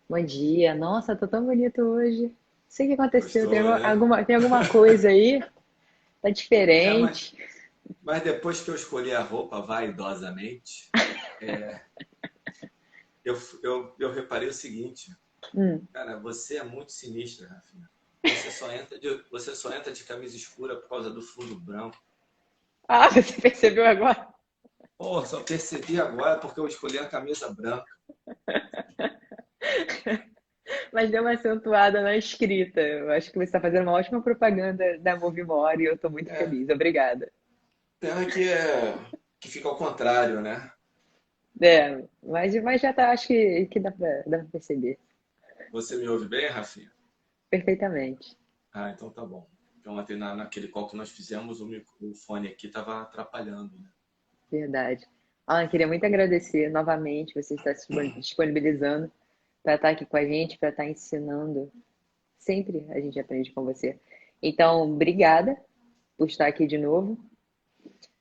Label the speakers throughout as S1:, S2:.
S1: Bom dia. Nossa, tô tão bonito hoje. Não sei o que aconteceu. Tem
S2: Gostou, né?
S1: alguma coisa aí? Tá
S2: É, mas,
S1: diferente.
S2: mas depois que eu escolhi a roupa vaidosamente, eu reparei o seguinte,
S1: Hum.
S2: cara, você é muito sinistra, Rafinha. Você só entra de camisa escura por causa do fundo branco.
S1: Ah, você percebeu agora?
S2: Pô, só percebi agora porque eu escolhi a camisa branca.
S1: Mas deu uma acentuada na escrita. Eu acho que você está fazendo uma ótima propaganda da Movimore e eu tô muito
S2: É,
S1: feliz. Obrigada.
S2: pena que fica ao contrário, né?
S1: É, mas já tá, acho que dá pra perceber
S2: Você me ouve bem, Rafinha?
S1: perfeitamente.
S2: Ah, então tá bom. Então, ontem naquele call que nós fizemos, o fone aqui estava atrapalhando, né?
S1: Verdade. Alan, queria muito agradecer novamente você estar se disponibilizando para estar aqui com a gente, para estar ensinando. Sempre a gente aprende com você. Então, obrigada por estar aqui de novo.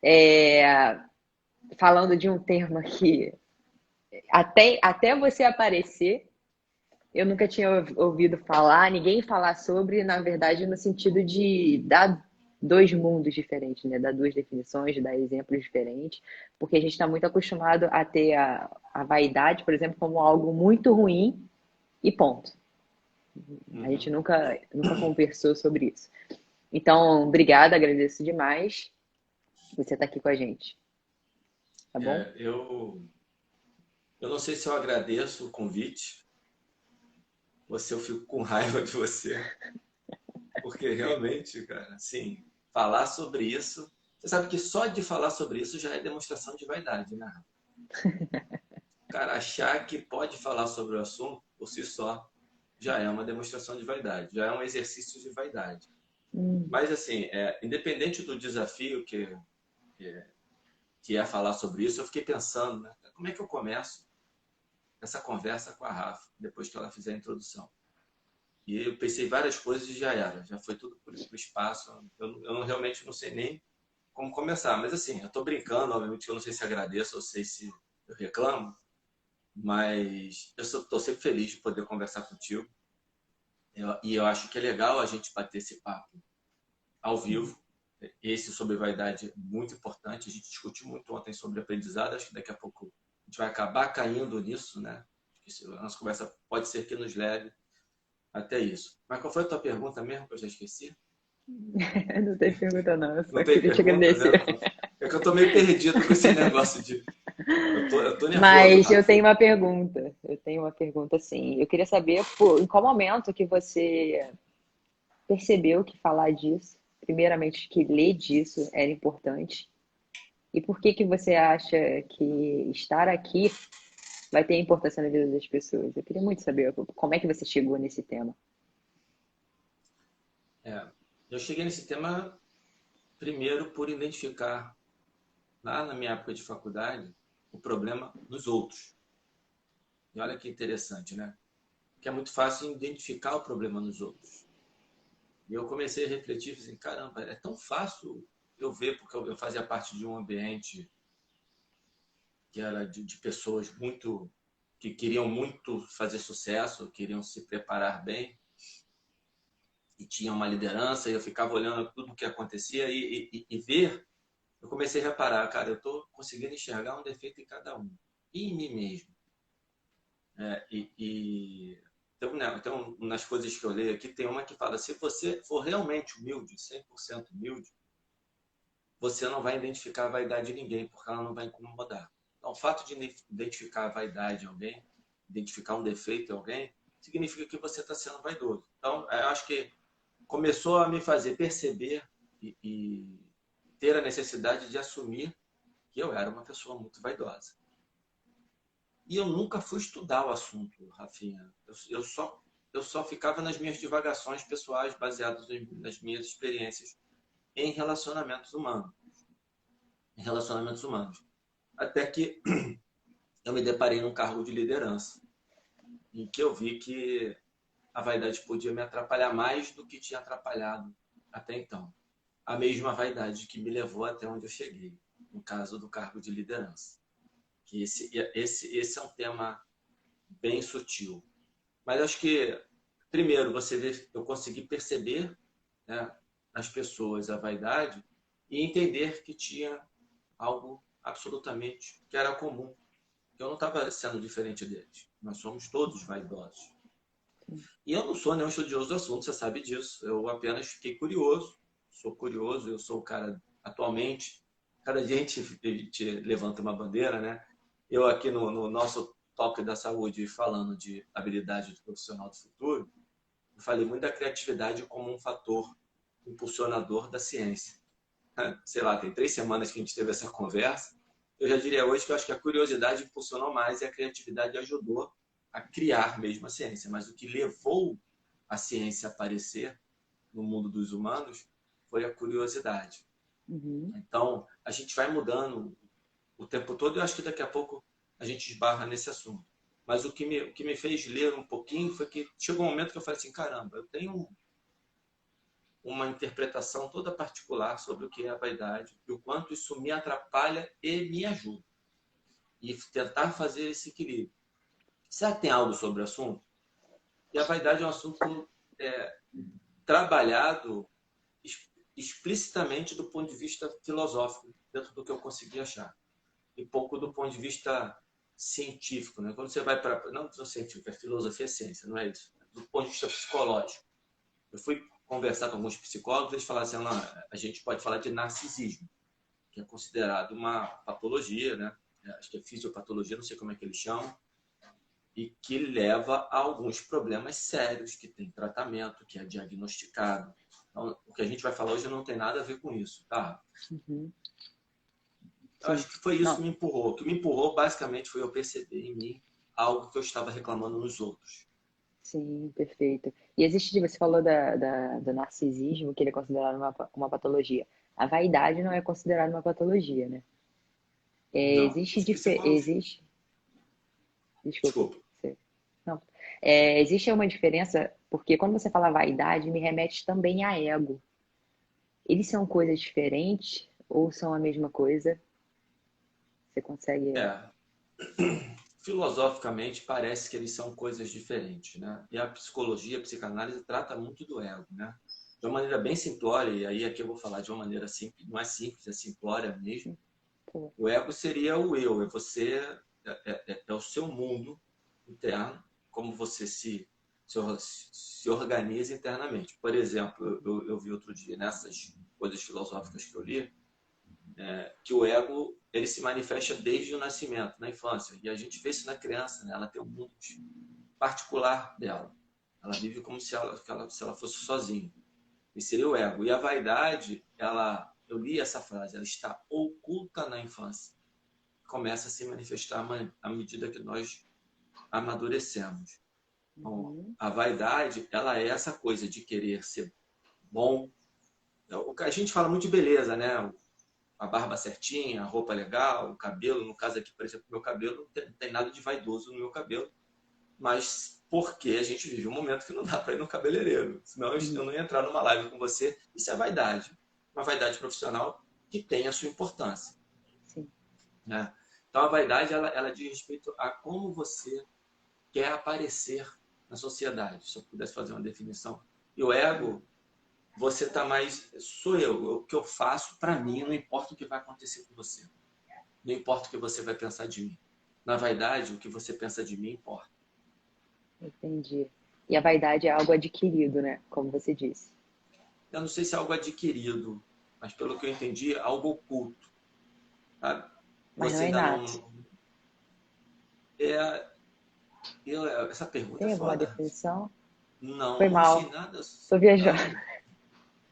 S1: É, falando de um tema que até você aparecer, eu nunca tinha ouvido falar, ninguém falar sobre, na verdade, no sentido de dar dois mundos diferentes, né? Dar duas definições, dar exemplos diferentes, porque a gente está muito acostumado a ter a vaidade, por exemplo, como algo muito ruim e ponto. A gente
S2: Uhum.
S1: nunca conversou sobre isso. Então, obrigada, agradeço demais você estar aqui com a gente, tá bom?
S2: É, eu não sei se eu agradeço o convite ou se eu fico com raiva de você, porque realmente, cara, assim, falar sobre isso. Você sabe que só de falar sobre isso já é demonstração de vaidade, né? O cara achar que pode falar sobre o assunto por si só já é uma demonstração de vaidade, já é um exercício de vaidade.
S1: Hum.
S2: Mas, assim, independente do desafio que é falar sobre isso, eu fiquei pensando, né? Como é que eu começo essa conversa com a Rafa, depois que ela fizer a introdução? E eu pensei várias coisas e já era, já foi tudo para o espaço. Realmente não sei nem como começar, mas assim, eu estou brincando, obviamente que eu não sei se agradeço ou sei se eu reclamo, mas eu estou sempre feliz de poder conversar contigo. E eu acho que é legal a gente bater esse papo ao vivo. Esse sobre vaidade é muito importante. A gente discutiu muito ontem sobre aprendizado. Acho que daqui a pouco a gente vai acabar caindo nisso, né? A nossa conversa pode ser que nos leve até isso. Mas qual foi a tua pergunta mesmo que eu já esqueci?
S1: Não tem pergunta, não. Eu
S2: Não
S1: só
S2: tem
S1: queria te
S2: pergunta,
S1: agradecer.
S2: né? É que eu tô meio perdido com esse negócio de. Eu tô nervoso,
S1: Mas eu
S2: Rafa.
S1: tenho uma pergunta. Eu tenho uma pergunta, sim. Eu queria saber, pô, em qual momento que você percebeu que falar disso, primeiramente que ler disso era importante, e por que que você acha que estar aqui vai ter importância na vida das pessoas? Eu queria muito saber como é que você chegou nesse tema.
S2: Eu cheguei nesse tema primeiro por identificar, lá na minha época de faculdade, o problema nos outros. E olha que interessante, né? Que é muito fácil identificar o problema nos outros. E eu comecei a refletir, assim, caramba, é tão fácil eu ver, porque eu fazia parte de um ambiente que era de pessoas que queriam muito fazer sucesso, queriam se preparar bem e tinham uma liderança, e eu ficava olhando tudo o que acontecia e ver, eu comecei a reparar, cara, eu estou conseguindo enxergar um defeito em cada um, e em mim mesmo. Então, né, então, nas coisas que eu leio aqui, tem uma que fala: se você for realmente humilde, 100% humilde, você não vai identificar a vaidade de ninguém, porque ela não vai incomodar. Então, o fato de identificar a vaidade em alguém, identificar um defeito em alguém, significa que você está sendo vaidoso. Então, eu acho que começou a me fazer perceber e ter a necessidade de assumir que eu era uma pessoa muito vaidosa. E eu nunca fui estudar o assunto, Rafinha. Eu só ficava nas minhas divagações pessoais, baseadas nas minhas experiências em relacionamentos humanos. Em relacionamentos humanos. Até que eu me deparei num cargo de liderança, em que eu vi que a vaidade podia me atrapalhar mais do que tinha atrapalhado até então. A mesma vaidade que me levou até onde eu cheguei, no caso do cargo de liderança. Que esse é um tema bem sutil. Mas acho que, primeiro, eu consegui perceber, né, nas pessoas a vaidade e entender que tinha algo absolutamente que era comum. Que eu não estava sendo diferente deles. Nós somos todos vaidosos. E eu não sou nenhum estudioso do assunto, você sabe disso. Eu apenas fiquei curioso. Sou curioso, eu sou o cara atualmente. Cada dia a gente levanta uma bandeira, né? Eu aqui no nosso toque da saúde, falando de habilidade do profissional do futuro, eu falei muito da criatividade como um fator impulsionador da ciência. Sei lá, tem 3 semanas que a gente teve essa conversa. Eu já diria hoje que eu acho que a curiosidade impulsionou mais e a criatividade ajudou a criar mesmo a ciência. Mas o que levou a ciência a aparecer no mundo dos humanos foi a curiosidade.
S1: Uhum.
S2: Então, a gente vai mudando o tempo todo e eu acho que daqui a pouco a gente esbarra nesse assunto. Mas o que me fez ler um pouquinho foi que chegou um momento que eu falei assim, caramba, eu tenho uma interpretação toda particular sobre o que é a vaidade e o quanto isso me atrapalha e me ajuda. E tentar fazer esse equilíbrio. Será que tem algo sobre o assunto? E a vaidade é um assunto trabalhado explicitamente do ponto de vista filosófico, dentro do que eu consegui achar. E pouco do ponto de vista científico. Né? Quando você vai para... Não é científico, é filosofia, é ciência, não é isso. Do ponto de vista psicológico. Eu fui conversar com alguns psicólogos, eles falaram assim, a gente pode falar de narcisismo, que é considerado uma patologia, né? Acho que é fisiopatologia, não sei como é que eles chamam, e que leva a alguns problemas sérios, que tem tratamento, que é diagnosticado. Então, o que a gente vai falar hoje não tem nada a ver com isso, tá?
S1: Uhum.
S2: Eu
S1: Sim.
S2: acho que foi isso que
S1: Não.
S2: me empurrou. O que me empurrou, basicamente, foi eu perceber em mim algo que eu estava reclamando nos outros.
S1: Sim, perfeito. E existe, você falou do narcisismo, que ele é considerado uma patologia. A vaidade não é considerada uma patologia, né?
S2: Não,
S1: Existe,
S2: isso que você falou.
S1: desculpa,
S2: Desculpa.
S1: não. Existe uma diferença, porque quando você fala vaidade, me remete também a ego. Eles são coisas diferentes ou são a mesma coisa? Você consegue.
S2: É, filosoficamente parece que eles são coisas diferentes, né? E a psicologia, a psicanálise trata muito do ego, né? De uma maneira bem simplória, e aí aqui eu vou falar de uma maneira simples, não é simples, é simplória mesmo.
S1: Pô,
S2: O ego seria o eu, é você, é o seu mundo interno, como você se organiza internamente. Por exemplo, eu vi outro dia nessas coisas filosóficas que eu li, que o ego ele se manifesta desde o nascimento, na infância. E a gente vê isso na criança, né? Ela tem um mundo particular dela. Ela vive como se ela fosse sozinha. E seria o ego. E a vaidade, eu li essa frase, ela está oculta na infância. Começa a se manifestar à medida que nós amadurecemos. Então,
S1: uhum,
S2: a vaidade, ela é essa coisa de querer ser bom. A gente fala muito de beleza, né? A barba certinha, a roupa legal, o cabelo. No caso aqui, por exemplo, meu cabelo, não tem nada de vaidoso no meu cabelo. Mas porque a gente vive um momento que não dá para ir no cabeleireiro. Senão eu
S1: uhum,
S2: não ia entrar numa live com você. Isso é vaidade. Uma vaidade profissional que tem a sua importância.
S1: sim.
S2: Né? Então, a vaidade, ela diz respeito a como você quer aparecer na sociedade. Se eu pudesse fazer uma definição. E o ego, você está mais... Sou eu. O que eu faço, para mim, não importa o que vai acontecer com você. Não importa o que você vai pensar de mim. Na vaidade, o que você pensa de mim importa.
S1: Entendi. E a vaidade é algo adquirido, né? Como você disse.
S2: Eu não sei se é algo adquirido, mas pelo que eu entendi, é algo oculto. Sabe?
S1: Mas não
S2: Você
S1: é
S2: ainda
S1: inato.
S2: não... Essa pergunta é
S1: Tem alguma
S2: foda.
S1: definição?
S2: Não,
S1: Foi
S2: não achei
S1: mal.
S2: nada.
S1: Tô viajando.
S2: Não,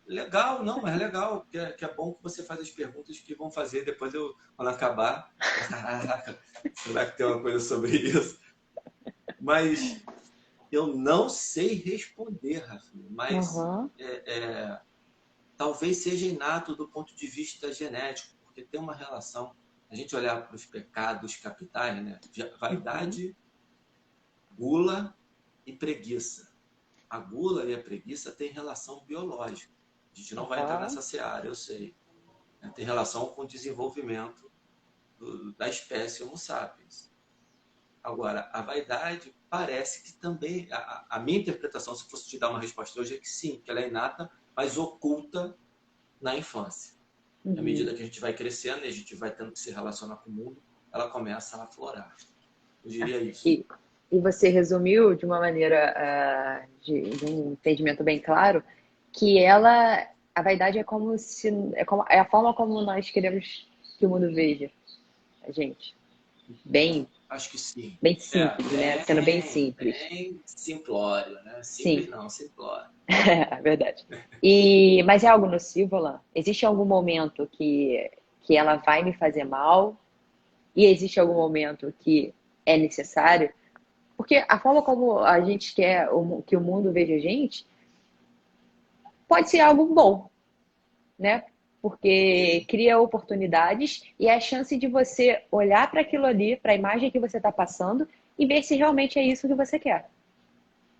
S2: legal, não, mas legal, que é bom que você faz as perguntas que vão fazer depois eu, quando acabar, caraca, será que tem uma coisa sobre isso? Mas eu não sei responder, Rafinha, mas
S1: Aham.
S2: talvez seja inato do ponto de vista genético, porque tem uma relação, a gente olhar para os pecados capitais, né?
S1: Uhum.
S2: Vaidade, gula e preguiça. A gula e a preguiça têm relação biológica. A gente não vai entrar
S1: Aham.
S2: nessa seara, eu sei. Né? Tem relação com o desenvolvimento da espécie Homo sapiens. Agora, a vaidade parece que também, a minha interpretação, se fosse te dar uma resposta hoje, é que sim, que ela é inata, mas oculta na infância. À
S1: Uhum.
S2: medida que a gente vai crescendo e a gente vai tendo que se relacionar com o mundo, ela começa a aflorar. Eu diria isso.
S1: E, e você resumiu de uma maneira, de um entendimento bem claro, que a vaidade é como se, é a forma como nós queremos que o mundo veja a gente. Bem,
S2: Acho que sim.
S1: bem
S2: É,
S1: simples, né? Sendo bem simples.
S2: bem simplório, né?
S1: Sim,
S2: Simples não, simplório.
S1: é verdade. Mas é algo nocivo, Alan? Existe algum momento que ela vai me fazer mal? E existe algum momento que é necessário? Porque a forma como a gente quer que o mundo veja a gente pode ser algo bom, né? Porque
S2: Sim.
S1: cria oportunidades e é a chance de você olhar para aquilo ali, para a imagem que você está passando e ver se realmente é isso que você quer.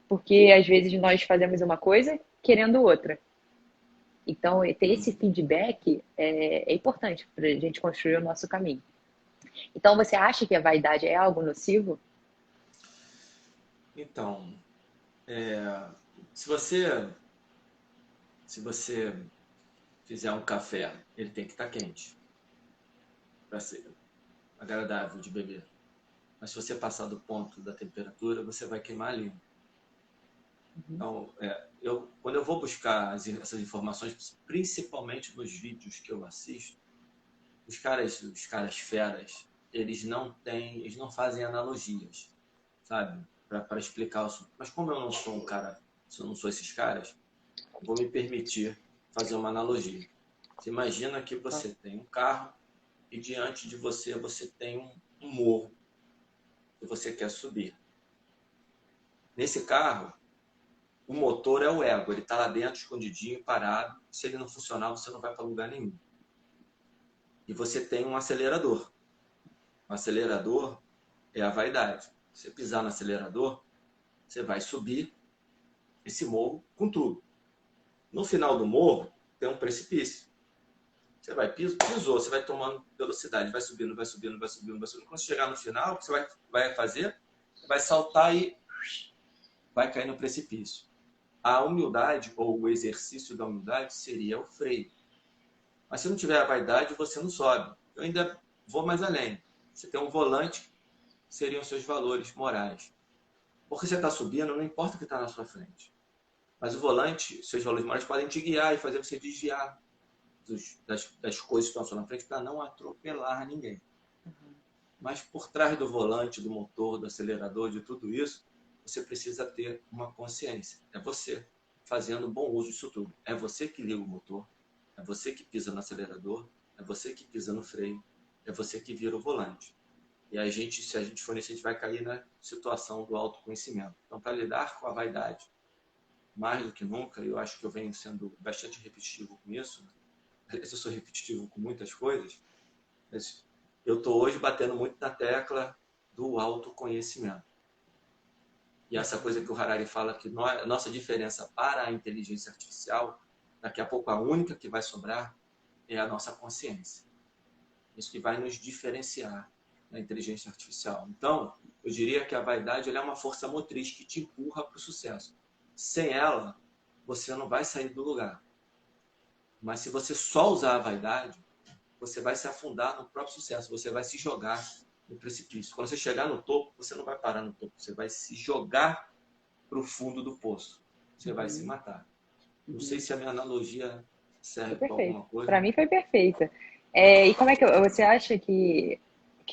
S1: Porque às vezes nós fazemos uma coisa querendo outra. Então, ter esse feedback é importante para a gente construir o nosso caminho. Então, você acha que a vaidade é algo nocivo?
S2: Então, se você, se você fizer um café, ele tem que estar quente para ser agradável de beber. Mas se você passar do ponto da temperatura, você vai queimar a língua. Então, quando eu vou buscar essas informações, principalmente nos vídeos que eu assisto, os caras feras, eles não fazem analogias, sabe? Para explicar o assunto. Mas como eu não sou um cara, se eu não sou esses caras, eu vou me permitir fazer uma analogia. Você imagina que você tem um carro e diante de você você tem um morro que você quer subir. Nesse carro, o motor é o ego, ele está lá dentro, escondidinho, parado. Se ele não funcionar, você não vai para lugar nenhum. E você tem um acelerador. O acelerador é a vaidade. Se você pisar no acelerador, você vai subir esse morro com tudo. No final do morro, tem um precipício. Você vai, pisou, você vai tomando velocidade, vai subindo, vai subindo, vai subindo, vai subindo. Quando chegar no final, o que você vai fazer? Você vai saltar e vai cair no precipício. A humildade, ou o exercício da humildade, seria o freio. Mas se não tiver a vaidade, você não sobe. Eu ainda vou mais além. Você tem um volante, que seriam os seus valores morais. Porque você está subindo, não importa o que está na sua frente. Mas o volante, seus valores morais podem te guiar e fazer você desviar das coisas que estão à sua frente para não atropelar ninguém. Mas por trás do volante, do motor, do acelerador, de tudo isso, você precisa ter uma consciência. É você fazendo bom uso disso tudo. É você que liga o motor, é você que pisa no acelerador, é você que pisa no freio, é você que vira o volante. E a gente, se a gente for nisso, a gente vai cair na situação do autoconhecimento. Então, para lidar com a vaidade, mais do que nunca, eu acho que eu venho sendo bastante repetitivo com isso. Eu sou repetitivo com muitas coisas, mas eu estou hoje batendo muito na tecla do autoconhecimento. E essa coisa que o Harari fala que a nossa diferença para a inteligência artificial, daqui a pouco a única que vai sobrar é a nossa consciência. Isso que vai nos diferenciar da inteligência artificial. Então, eu diria que a vaidade é uma força motriz que te empurra para o sucesso. Sem ela, você não vai sair do lugar. Mas se você só usar a vaidade, você vai se afundar no próprio sucesso. Você vai se jogar no precipício. Quando você chegar no topo, você não vai parar no topo. Você vai se jogar para o fundo do poço. Você vai se
S1: Uhum,
S2: matar. Não sei
S1: uhum.
S2: se a minha analogia
S1: Foi
S2: serve para
S1: perfeito.
S2: alguma coisa.
S1: Para mim foi perfeita. E como é que você acha que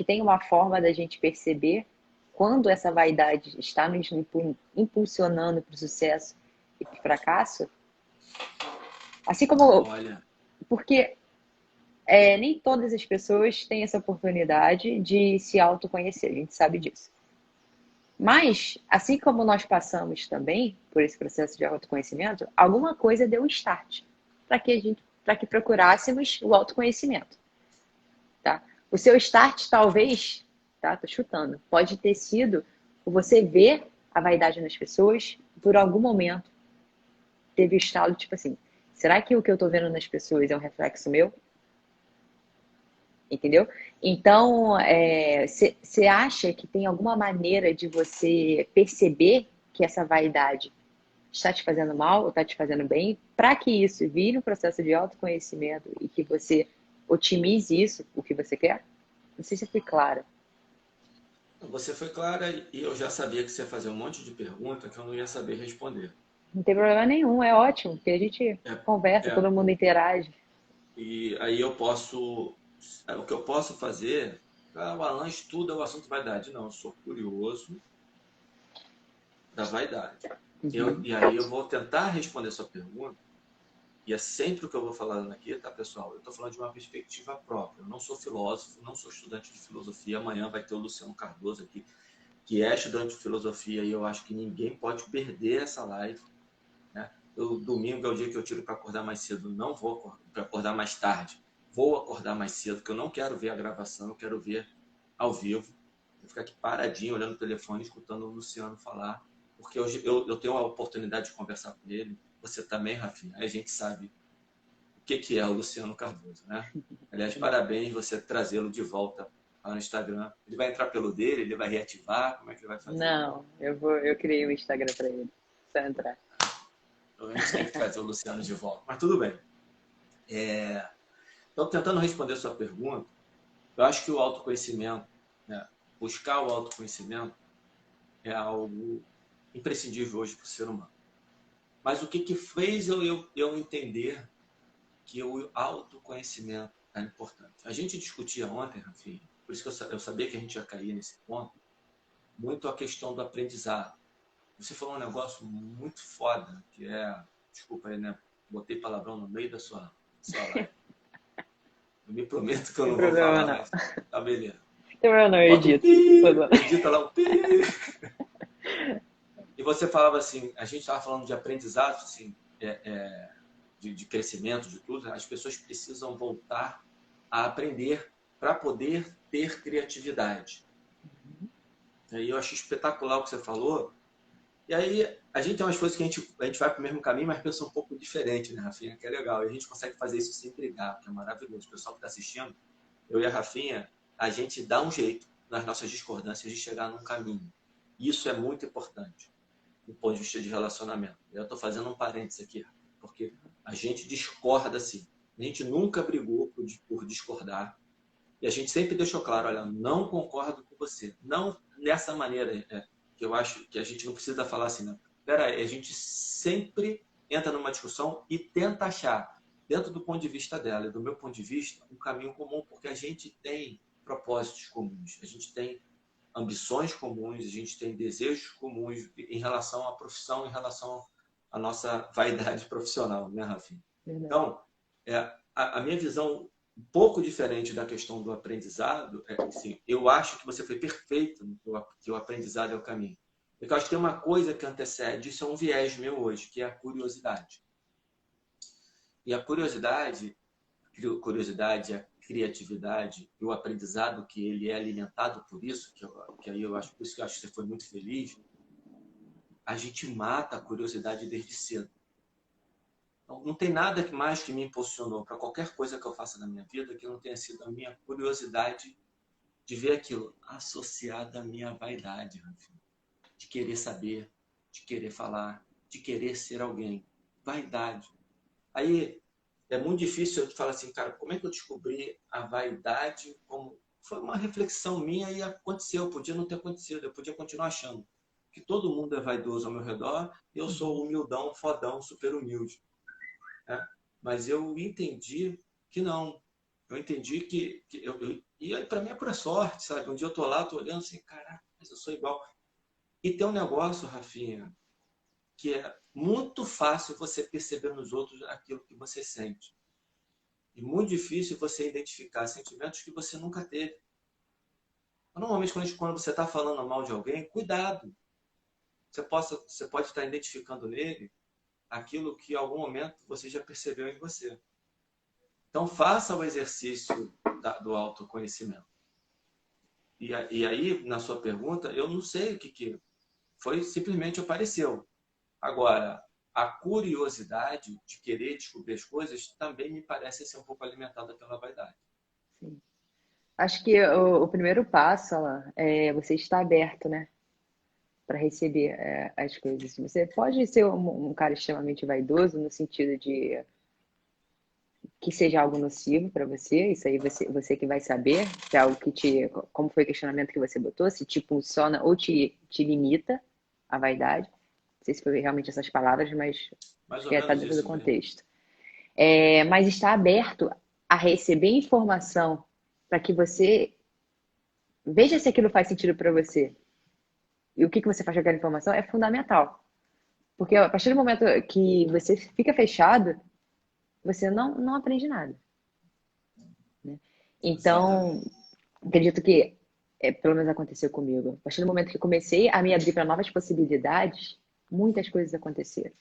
S1: tem uma forma da gente perceber quando essa vaidade está nos impulsionando para o sucesso e para o fracasso? Assim como,
S2: Olha,
S1: porque nem todas as pessoas têm essa oportunidade de se autoconhecer, a gente sabe disso. Mas, assim como nós passamos também por esse processo de autoconhecimento, alguma coisa deu um start para que procurássemos o autoconhecimento, tá? O seu start talvez, tá? Tô chutando, pode ter sido você ver a vaidade nas pessoas, por algum momento teve o estalo tipo assim, será que o que eu tô vendo nas pessoas é um reflexo meu? entendeu? Então, você acha que tem alguma maneira de você perceber que essa vaidade está te fazendo mal ou está te fazendo bem, para que isso vire um processo de autoconhecimento e que você otimize isso, o que você quer? Não sei se eu fui clara.
S2: Você foi clara e eu já sabia que você ia fazer um monte de perguntas que eu não ia saber responder.
S1: Não tem problema nenhum, é ótimo, porque a gente
S2: É,
S1: conversa,
S2: é,
S1: todo mundo interage.
S2: e aí eu posso, o que eu posso fazer, o Alan estuda o assunto vaidade. Não, eu sou curioso da vaidade.
S1: Uhum.
S2: E aí eu vou tentar responder sua pergunta, e é sempre o que eu vou falando aqui, tá, pessoal? Eu estou falando de uma perspectiva própria. Eu não sou filósofo, não sou estudante de filosofia. Amanhã vai ter o Luciano Cardoso aqui, que é estudante de filosofia, e eu acho que ninguém pode perder essa live. Né? Domingo é o dia que eu tiro para acordar mais cedo. Não vou para acordar mais tarde. Vou acordar mais cedo, porque eu não quero ver a gravação, eu quero ver ao vivo. Vou ficar aqui paradinho, olhando o telefone, escutando o Luciano falar, porque eu tenho a oportunidade de conversar com ele. Você também, Rafinha. Aí a gente sabe o que é o Luciano Cardoso, né? Aliás, parabéns você trazê-lo de volta lá no Instagram. Ele vai entrar pelo dele, ele vai reativar, como é que ele vai fazer?
S1: Não, eu criei um Instagram para ele. Só entrar.
S2: Então a gente tem que trazer o Luciano de volta. Mas tudo bem. Então, tentando responder a sua pergunta, eu acho que o autoconhecimento, né, buscar o autoconhecimento é algo imprescindível hoje para o ser humano. Mas o que fez eu entender que o autoconhecimento é importante? A gente discutia ontem, Rafinha, por isso que eu sabia que a gente ia cair nesse ponto, muito a questão do aprendizado. Você falou um negócio muito foda, que é, desculpa aí, né? Botei palavrão no meio da sua live. Eu me prometo que eu
S1: Não tem
S2: não vou
S1: problema
S2: falar
S1: não.
S2: mais. Tá, beleza.
S1: Não tem problema não, eu
S2: Bota um
S1: edito.
S2: pi, edita lá um pi. E você falava assim, a gente estava falando de aprendizado, assim, de crescimento, de tudo. As pessoas precisam voltar a aprender para poder ter criatividade. E aí eu achei espetacular o que você falou. E aí a gente tem umas coisas que a gente vai para o mesmo caminho, mas pensa um pouco diferente, né, Rafinha? Que é legal. E a gente consegue fazer isso sem brigar, que é maravilhoso. O pessoal que está assistindo, eu e a Rafinha, a gente dá um jeito nas nossas discordâncias de chegar num caminho. Isso é muito importante do ponto de vista de relacionamento. Eu estou fazendo um parênteses aqui, porque a gente discorda sim. A gente nunca brigou por discordar. E a gente sempre deixou claro, olha, não concordo com você. Não nessa maneira, que eu acho que a gente não precisa falar assim, não. Pera aí, a gente sempre entra numa discussão e tenta achar, dentro do ponto de vista dela e do meu ponto de vista, um caminho comum, porque a gente tem propósitos comuns, a gente tem ambições comuns, a gente tem desejos comuns em relação à profissão, em relação à nossa vaidade profissional, né, Rafinha?
S1: Verdade.
S2: Então, a minha visão um pouco diferente da questão do aprendizado, assim, eu acho que você foi perfeito no que o aprendizado é o caminho. Porque eu acho que tem uma coisa que antecede, isso é um viés meu hoje, que é a curiosidade. E a curiosidade, a criatividade e o aprendizado que ele é alimentado por isso, que aí eu acho, por isso que eu acho que você foi muito feliz, a gente mata a curiosidade desde cedo. Então, não tem nada mais que me impulsionou para qualquer coisa que eu faça na minha vida que não tenha sido a minha curiosidade de ver aquilo associado à minha vaidade, de querer saber, de querer falar, de querer ser alguém. Vaidade. Aí é muito difícil eu falar assim, cara, como é que eu descobri a vaidade? Como foi uma reflexão minha e aconteceu, podia não ter acontecido, eu podia continuar achando que todo mundo é vaidoso ao meu redor e eu sou humildão, fodão, super humilde. Né? Mas eu entendi que não. Eu entendi e para mim é pura sorte, sabe? Um dia eu tô lá, tô olhando assim, caraca, mas eu sou igual. E tem um negócio, Rafinha, que é muito fácil você perceber nos outros aquilo que você sente. E muito difícil você identificar sentimentos que você nunca teve. Normalmente, quando você está falando mal de alguém, cuidado. Você pode estar identificando nele aquilo que em algum momento você já percebeu em você. Então, faça o exercício do autoconhecimento. E aí, na sua pergunta, eu não sei o que foi, simplesmente apareceu. Agora, a curiosidade de querer descobrir as coisas também me parece ser um pouco alimentada pela vaidade.
S1: Sim. Acho que o primeiro passo, Alan, é você estar aberto, né? Para receber as coisas. Você pode ser um cara extremamente vaidoso no sentido de que seja algo nocivo para você, isso aí você que vai saber, se é algo que te, como foi o questionamento que você botou, se te impulsiona ou te limita a vaidade. Não sei se foi realmente essas palavras, mas
S2: Mais
S1: acho
S2: ou
S1: que está
S2: menos
S1: dentro do
S2: isso mesmo.
S1: contexto. Mas está aberto a receber informação para que você veja se aquilo faz sentido para você. E o que você faz com aquela informação é fundamental. Porque a partir do momento que você fica fechado, você não aprende nada. Né? Então,
S2: Exatamente.
S1: acredito que, pelo menos aconteceu comigo. A partir do momento que comecei a me abrir para novas possibilidades, muitas coisas aconteceram.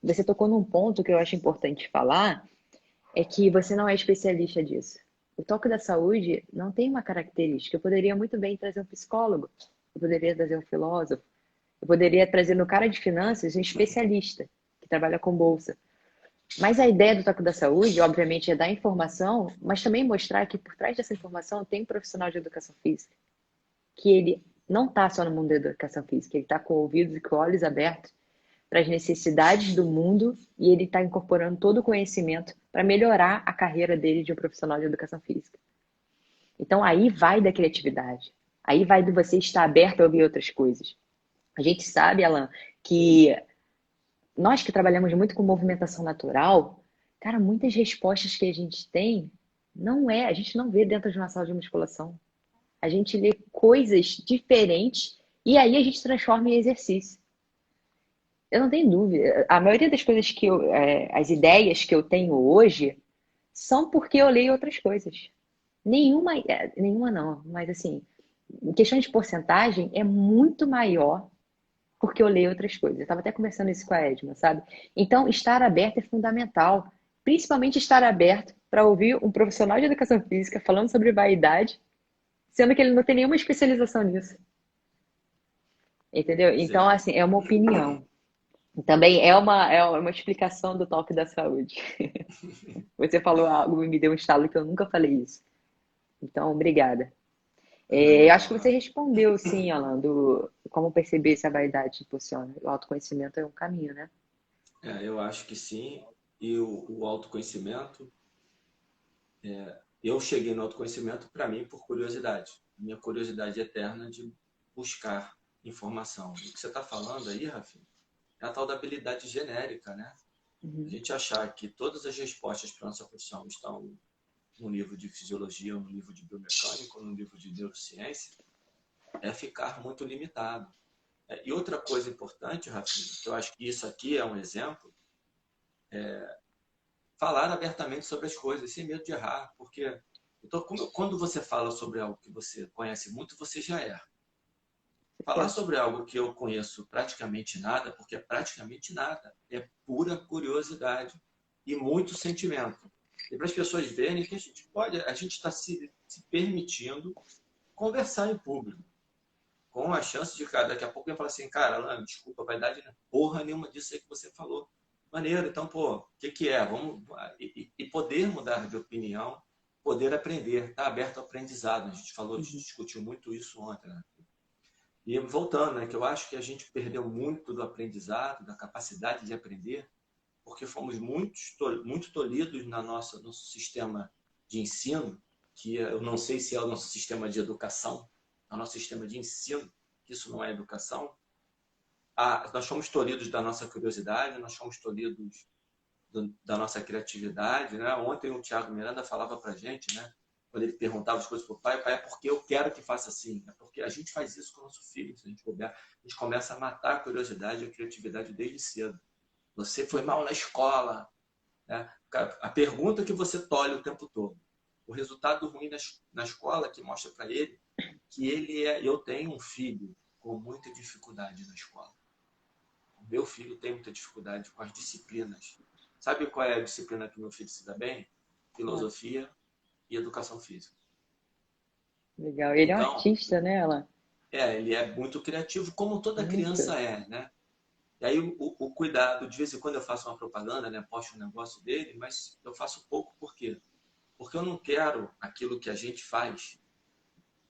S1: Você tocou num ponto que eu acho importante falar, é que você não é especialista disso. O toque da saúde não tem uma característica. Eu poderia muito bem trazer um psicólogo, eu poderia trazer um filósofo, eu poderia trazer no cara de finanças um especialista que trabalha com bolsa. Mas a ideia do toque da saúde, obviamente, é dar informação, mas também mostrar que por trás dessa informação tem um profissional de educação física, que ele não está só no mundo da educação física, ele está com ouvidos e com olhos abertos para as necessidades do mundo e ele está incorporando todo o conhecimento para melhorar a carreira dele de um profissional de educação física. Então aí vai da criatividade, aí vai de você estar aberto a ouvir outras coisas. A gente sabe, Alan, que nós que trabalhamos muito com movimentação natural, cara, muitas respostas que a gente tem a gente não vê dentro de uma sala de musculação. A gente lê coisas diferentes e aí a gente transforma em exercício. Eu não tenho dúvida. A maioria das coisas as ideias que eu tenho hoje são porque eu leio outras coisas. Nenhuma não, mas assim, em questão de porcentagem, é muito maior porque eu leio outras coisas. Eu estava até conversando isso com a Edma, sabe? Então, estar aberto é fundamental. Principalmente estar aberto para ouvir um profissional de educação física falando sobre vaidade, sendo que ele não tem nenhuma especialização nisso. Entendeu?
S2: Pois
S1: Então,
S2: é.
S1: assim, é uma opinião. Também é uma explicação do toque da saúde. Você falou algo e me deu um estalo que eu nunca falei isso. Então, obrigada.
S2: Ah,
S1: Eu acho
S2: legal,
S1: que você
S2: Rafa.
S1: respondeu, sim, Alan, do como perceber se a vaidade te impulsiona. O autoconhecimento é um caminho, né?
S2: Eu acho que sim. E o autoconhecimento, eu cheguei no autoconhecimento para mim por curiosidade. Minha curiosidade eterna de buscar informação. O que você está falando aí, Rafinha, é a tal da habilidade genérica, né? A
S1: Uhum.
S2: gente achar que todas as respostas para a nossa profissão estão no livro de fisiologia, no livro de biomecânica, no livro de neurociência, é ficar muito limitado. E outra coisa importante, Rafinha, que eu acho que isso aqui é um exemplo, falar abertamente sobre as coisas, sem medo de errar, porque então, quando você fala sobre algo que você conhece muito, você já erra. Falar
S1: Certeza.
S2: sobre algo que eu conheço praticamente nada, porque é praticamente nada, é pura curiosidade e muito sentimento. E para as pessoas verem que a gente está se permitindo conversar em público, com a chance de, cara, daqui a pouco eu falar assim, cara, Alan, desculpa, vaidade, né? Porra nenhuma disso aí que você falou. Maneiro, então, pô, o que que é? Vamos, e poder mudar de opinião, poder aprender, tá aberto ao aprendizado. A gente falou, a gente
S1: Uhum.
S2: discutiu muito isso ontem, né? E voltando, né, que eu acho que a gente perdeu muito do aprendizado, da capacidade de aprender, porque fomos muito tolhidos na nosso sistema de ensino, que eu não sei se é o nosso sistema de educação, é o nosso sistema de ensino, que isso não é educação. Nós fomos tolhidos da nossa curiosidade, nós fomos tolhidos da nossa criatividade. Né? Ontem o Thiago Miranda falava para a gente, né? Quando ele perguntava as coisas para o pai, pai, é porque eu quero que faça assim. É porque a gente faz isso com o nosso filho. Se a gente começa a matar a curiosidade e a criatividade desde cedo. Você foi mal na escola. Né? A pergunta que você tolhe o tempo todo. O resultado ruim na escola que mostra para ele que eu tenho um filho com muita dificuldade na escola. O meu filho tem muita dificuldade com as disciplinas. Sabe qual é a disciplina que meu filho se dá bem?
S1: Ah,
S2: Filosofia e educação física.
S1: legal. Ele é um
S2: Então,
S1: artista, né, Alan?
S2: ele é muito criativo, como toda
S1: Muito.
S2: criança é, né? E aí o cuidado, de vez em quando eu faço uma propaganda, né? Posto um negócio dele, mas eu faço pouco por quê? Porque eu não quero aquilo que a gente faz.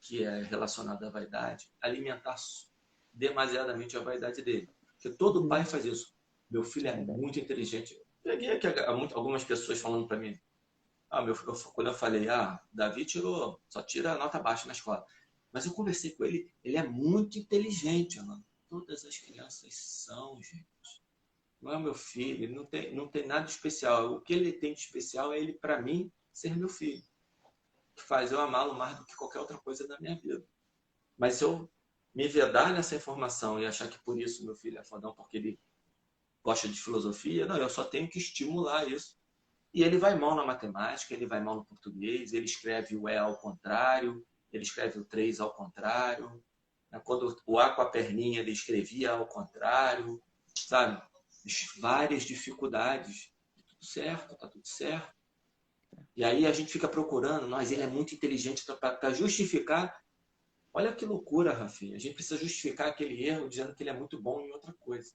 S2: que é relacionado à vaidade, alimentar demasiadamente a vaidade dele. Porque todo pai faz isso. Meu filho é muito inteligente. Peguei aqui algumas pessoas falando para mim. Meu filho, quando eu falei, Davi só tira nota baixa na escola. Mas eu conversei com ele, ele é muito inteligente, mano. Todas as crianças são, gente. Não é meu filho, ele não tem nada de especial. O que ele tem de especial é ele, para mim, ser meu filho. Que faz eu amá-lo mais do que qualquer outra coisa da minha vida. Mas se eu me vedar nessa informação e achar que por isso meu filho é fodão, porque ele gosta de filosofia, não, eu só tenho que estimular isso. E ele vai mal na matemática, ele vai mal no português, ele escreve o E ao contrário, ele escreve o 3 ao contrário. Quando o A com a perninha, ele escrevia ao contrário, sabe? Várias dificuldades. Tudo certo, tá tudo certo. E aí a gente fica procurando, mas ele é muito inteligente para justificar. Olha que loucura, Rafinha. A gente precisa justificar aquele erro dizendo que ele é muito bom em outra coisa.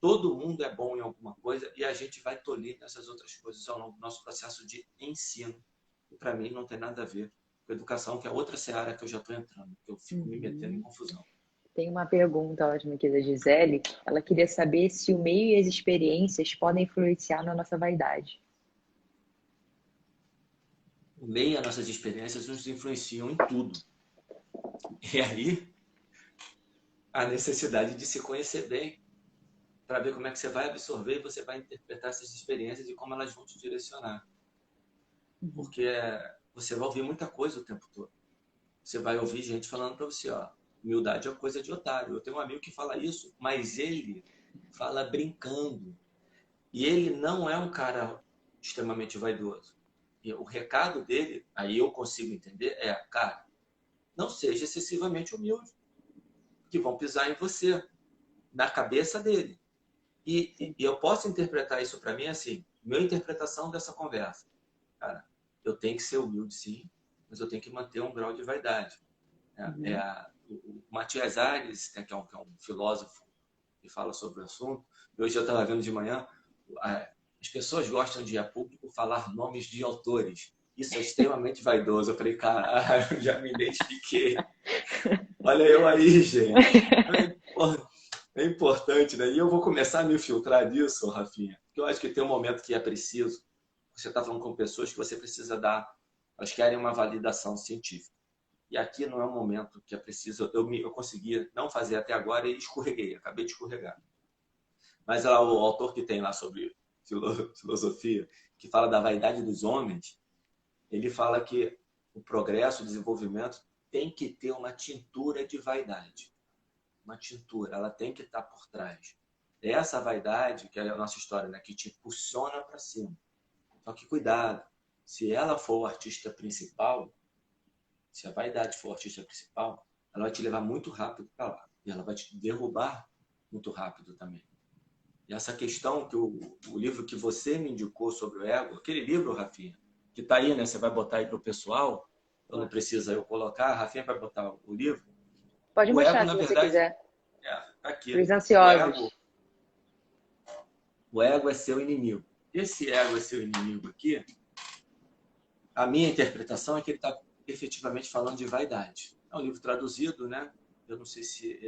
S2: Todo mundo é bom em alguma coisa e a gente vai tolir nessas outras coisas ao longo do nosso processo de ensino. E para mim não tem nada a ver com educação, que é outra seara que eu já estou entrando, que eu fico me metendo em confusão.
S1: Tem uma pergunta ótima aqui da Gisele. Ela queria saber se o meio e as experiências podem influenciar na nossa vaidade.
S2: O meio e as nossas experiências nos influenciam em tudo. E aí, a necessidade de se conhecer bem, para ver como é que você vai absorver e você vai interpretar essas experiências e como elas vão te direcionar. Porque você vai ouvir muita coisa o tempo todo. Você vai ouvir gente falando para você, humildade é coisa de otário. Eu tenho um amigo que fala isso, mas ele fala brincando. E ele não é um cara extremamente vaidoso. E o recado dele, aí eu consigo entender, cara, não seja excessivamente humilde, que vão pisar em você, na cabeça dele. E eu posso interpretar isso para mim assim, minha interpretação dessa conversa. Cara, eu tenho que ser humilde, sim, mas eu tenho que manter um grau de vaidade. O Matias Ares, que é um filósofo que fala sobre o assunto, e hoje eu estava vendo de manhã, as pessoas gostam de ir a público falar nomes de autores. Isso é extremamente vaidoso. Eu falei, caralho, já me identifiquei. Olha eu aí, gente. É importante, né? E eu vou começar a me filtrar disso, Rafinha, porque eu acho que tem um momento que é preciso. Você está falando com pessoas que você precisa dar, elas querem uma validação científica. E aqui não é um momento que é preciso. Eu consegui não fazer até agora e escorreguei, acabei de escorregar. Mas lá, o autor que tem lá sobre filosofia, que fala da vaidade dos homens, ele fala que o progresso, o desenvolvimento tem que ter uma tintura de vaidade. Uma tintura, ela tem que estar por trás. É essa vaidade, que é a nossa história, né, que te impulsiona para cima. Só que cuidado, se ela for o artista principal, se a vaidade for o artista principal, ela vai te levar muito rápido para lá. E ela vai te derrubar muito rápido também. E essa questão que o livro que você me indicou sobre o ego, aquele livro, Rafinha, que está aí, né? Você vai botar aí para o pessoal, eu não precisa eu colocar, a Rafinha vai botar o livro.
S1: Pode
S2: O ego,
S1: mostrar
S2: na
S1: se você
S2: verdade,
S1: quiser.
S2: tá aqui.
S1: Para os ansiosos.
S2: O ego é seu inimigo. Esse ego é seu inimigo aqui, a minha interpretação é que ele está efetivamente falando de vaidade. É um livro traduzido, né? Eu não sei se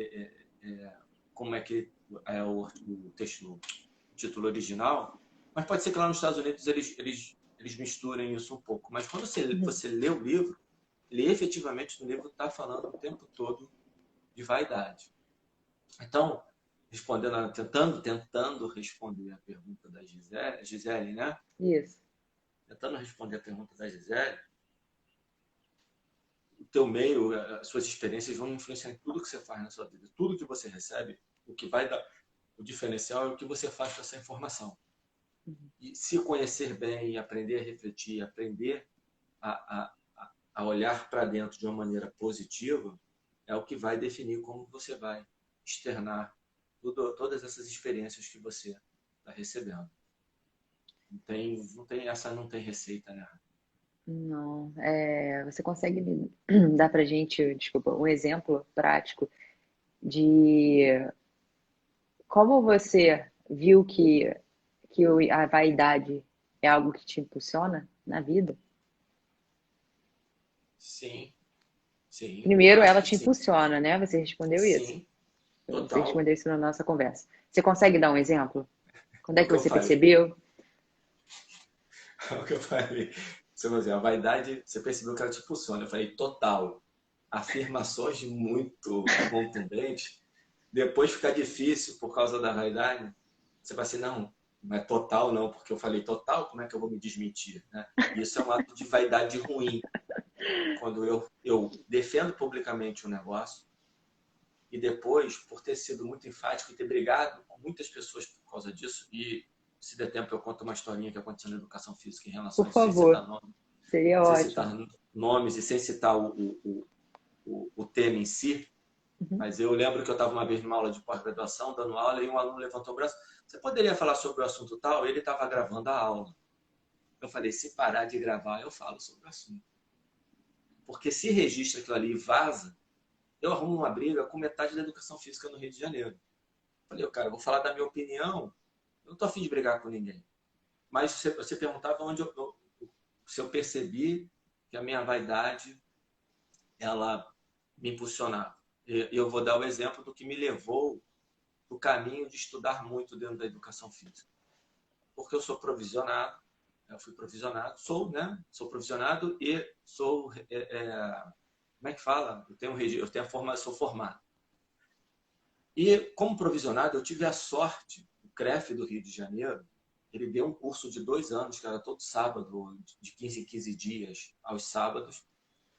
S2: como é que é o texto, o título original, mas pode ser que lá nos Estados Unidos eles misturem isso um pouco. Mas quando você lê o livro, ele efetivamente no livro está falando o tempo todo de vaidade. Então, tentando responder a pergunta da Gisele, né?
S1: Isso.
S2: Tentando responder a pergunta da Gisele, o teu meio, as suas experiências vão influenciar em tudo que você faz na sua vida. Tudo que você recebe, o que vai dar o diferencial é o que você faz com essa informação. E se conhecer bem, aprender a refletir, aprender a olhar para dentro de uma maneira positiva, é o que vai definir como você vai externar todas essas experiências que você está recebendo. Não tem receita, né?
S1: Não. Você consegue dar para gente, desculpa, um exemplo prático de como você viu que a vaidade é algo que te impulsiona na vida?
S2: Sim, Sim,
S1: Primeiro,
S2: acho
S1: ela
S2: que
S1: te
S2: sim.
S1: impulsiona, né? Você respondeu isso.
S2: Sim,
S1: Você
S2: total.
S1: respondeu isso na nossa conversa. Você consegue dar um exemplo? Quando
S2: É
S1: é
S2: o
S1: que
S2: que eu
S1: você
S2: falei.
S1: percebeu?
S2: É o que eu falei. Você vai dizer, a vaidade, você percebeu que ela te impulsiona. Eu falei, total. Afirmações muito contundentes. Depois fica difícil por causa da vaidade. Você vai assim, não é total não, porque eu falei total, como é que eu vou me desmentir? Né? Isso é um ato de vaidade ruim. Quando eu defendo publicamente um negócio e depois, por ter sido muito enfático e ter brigado com muitas pessoas por causa disso, e se der tempo eu conto uma historinha que aconteceu na educação física em relação a
S1: Por
S2: isso, sem
S1: favor.
S2: citar nomes,
S1: Seria
S2: sem
S1: ótimo.
S2: citar nomes e sem citar o tema em si,
S1: Uhum.
S2: mas eu lembro que eu estava uma vez numa aula de pós-graduação, dando aula, e um aluno levantou o braço. Você poderia falar sobre o assunto tal? Ele estava gravando a aula. Eu falei, se parar de gravar, eu falo sobre o assunto. Porque se registra aquilo ali e vaza, eu arrumo uma briga com metade da educação física no Rio de Janeiro. Eu falei, cara, eu vou falar da minha opinião, eu não estou afim de brigar com ninguém. Mas você perguntava se eu percebi que a minha vaidade, ela me impulsionava. E eu vou dar o exemplo do que me levou o caminho de estudar muito dentro da educação física. Porque eu sou provisionado, eu fui provisionado, sou, né? Sou provisionado e sou, como é que fala? Eu tenho a formação, sou formado. E como provisionado, eu tive a sorte, o CREF do Rio de Janeiro, ele deu um curso de 2 anos, que era todo sábado, de 15 em 15 dias, aos sábados.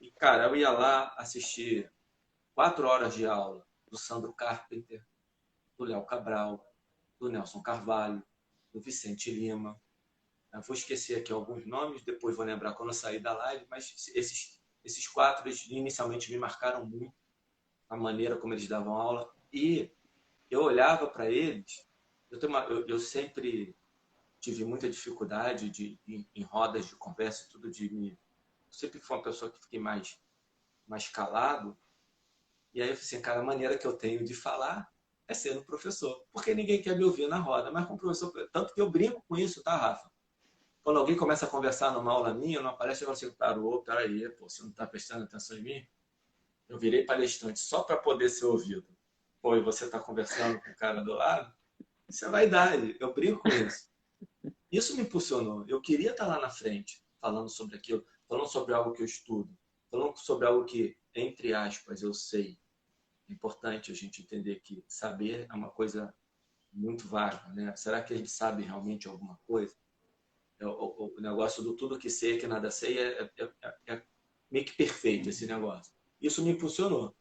S2: E, cara, eu ia lá assistir 4 horas de aula do Sandro Carpenter, do Léo Cabral, do Nelson Carvalho, do Vicente Lima. Eu vou esquecer aqui alguns nomes, depois vou lembrar quando eu sair da live, mas esses quatro eles inicialmente me marcaram muito a maneira como eles davam aula. E eu olhava para eles, eu sempre tive muita dificuldade em rodas de conversa, tudo de me. Sempre fui uma pessoa que fiquei mais calado. E aí eu falei assim, cara, a maneira que eu tenho de falar é sendo professor. Porque ninguém quer me ouvir na roda, mas com professor. Tanto que eu brinco com isso, tá, Rafa? Quando alguém começa a conversar numa aula minha, numa palestra, eu falo assim, parou, peraí, pô, você não está prestando atenção em mim? Eu virei palestrante só para poder ser ouvido. Pô, e você está conversando com o cara do lado? Isso é vaidade, eu brinco com isso. Isso me impulsionou. Eu queria estar lá na frente, falando sobre aquilo, falando sobre algo que eu estudo, falando sobre algo que, entre aspas, eu sei. É importante a gente entender que saber é uma coisa muito vaga, né? Será que a gente sabe realmente alguma coisa? O negócio do tudo que sei que nada sei é meio que perfeito esse negócio. Isso me impulsionou,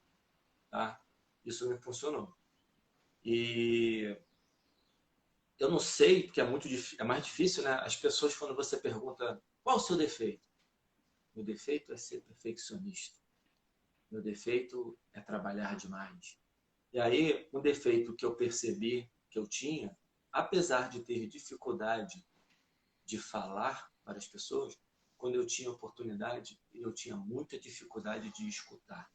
S2: tá? Isso me impulsionou. E eu não sei, porque é mais difícil, né? As pessoas, quando você pergunta qual o seu defeito? Meu defeito é ser perfeccionista. Meu defeito é trabalhar demais. E aí, um defeito que eu percebi que eu tinha, apesar de ter dificuldade de falar para as pessoas, quando eu tinha oportunidade, eu tinha muita dificuldade de escutar.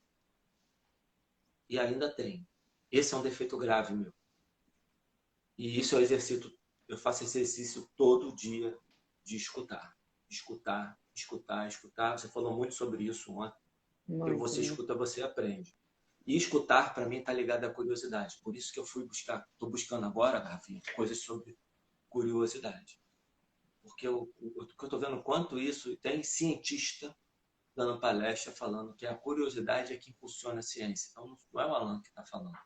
S2: E ainda tenho. Esse é um defeito grave meu. E isso eu faço exercício todo dia de escutar. Escutar, escutar, escutar. Você falou muito sobre isso ontem. Que
S1: Muito,
S2: você
S1: muito.
S2: escuta, você aprende. E escutar, para mim, está ligado à curiosidade. Por isso que eu fui buscar, estou buscando agora, Rafinha, coisas sobre curiosidade. Porque eu estou vendo quanto isso tem cientista dando palestra falando que a curiosidade é que impulsiona a ciência. Então, não é o Alan que está falando.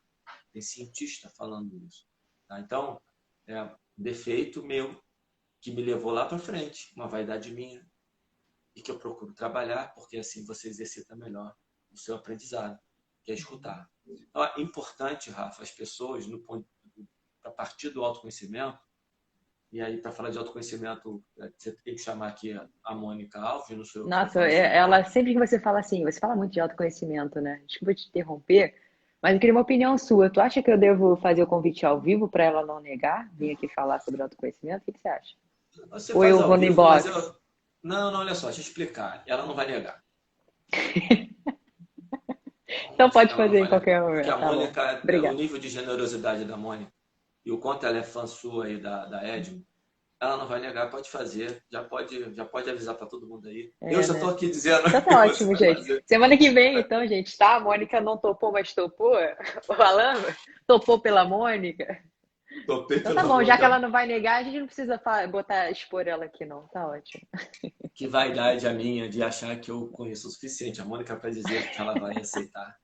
S2: Tem cientista falando isso. Tá? Então, é um defeito meu que me levou lá para frente, uma vaidade minha, e que eu procuro trabalhar, porque assim você exercita melhor o seu aprendizado, que é escutar. Então, é importante, Rafa, as pessoas, a partir do autoconhecimento, e aí para falar de autoconhecimento, você tem que chamar aqui a Mônica Alves, não sou eu que vou
S1: Nossa,
S2: falar sobre
S1: ela,
S2: ela.
S1: sempre que você fala assim, você fala muito de autoconhecimento, né? Desculpa te interromper, mas eu queria uma opinião sua. Tu acha que eu devo fazer o convite ao vivo para ela não negar, vir aqui falar sobre autoconhecimento? O que você acha?
S2: Você
S1: Ou
S2: faz
S1: eu
S2: ao
S1: vou no
S2: vivo, mas
S1: inbox?
S2: eu. Não, não, olha só, deixa eu explicar. Ela não vai negar.
S1: Então pode
S2: Ela não
S1: fazer em
S2: vai negar.
S1: qualquer
S2: Porque a
S1: momento, tá bom.
S2: Mônica, o
S1: Obrigada.
S2: nível de generosidade da Mônica e o quanto ela é fã sua e da Edmo, ela não vai negar, pode fazer, já pode avisar para todo mundo aí. Eu
S1: É,
S2: já estou
S1: né?
S2: aqui dizendo
S1: Então
S2: que
S1: tá
S2: você
S1: ótimo,
S2: vai
S1: gente.
S2: fazer.
S1: Semana que vem, então, gente, tá? A Mônica não topou, mas topou. O Alan topou pela Mônica.
S2: Topei
S1: Então tá
S2: pela
S1: bom, já que
S2: boca.
S1: ela não vai negar, a gente não precisa expor ela aqui, não. Tá ótimo.
S2: Que vaidade a minha de achar que eu conheço o suficiente, a Mônica, para dizer que ela vai aceitar.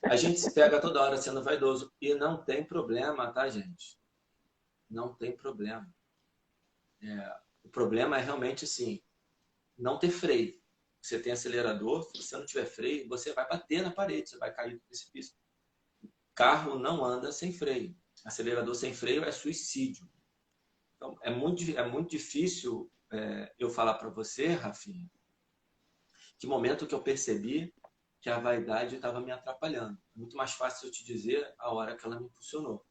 S2: A gente se pega toda hora sendo vaidoso. E não tem problema, tá, gente? Não tem problema. O problema é realmente, assim, não ter freio. Você tem acelerador, se você não tiver freio, você vai bater na parede, você vai cair do precipício. Carro não anda sem freio. Acelerador sem freio é suicídio. Então, é muito difícil eu falar para você, Rafinha, que momento que eu percebi que a vaidade estava me atrapalhando. É muito mais fácil eu te dizer a hora que ela me impulsionou.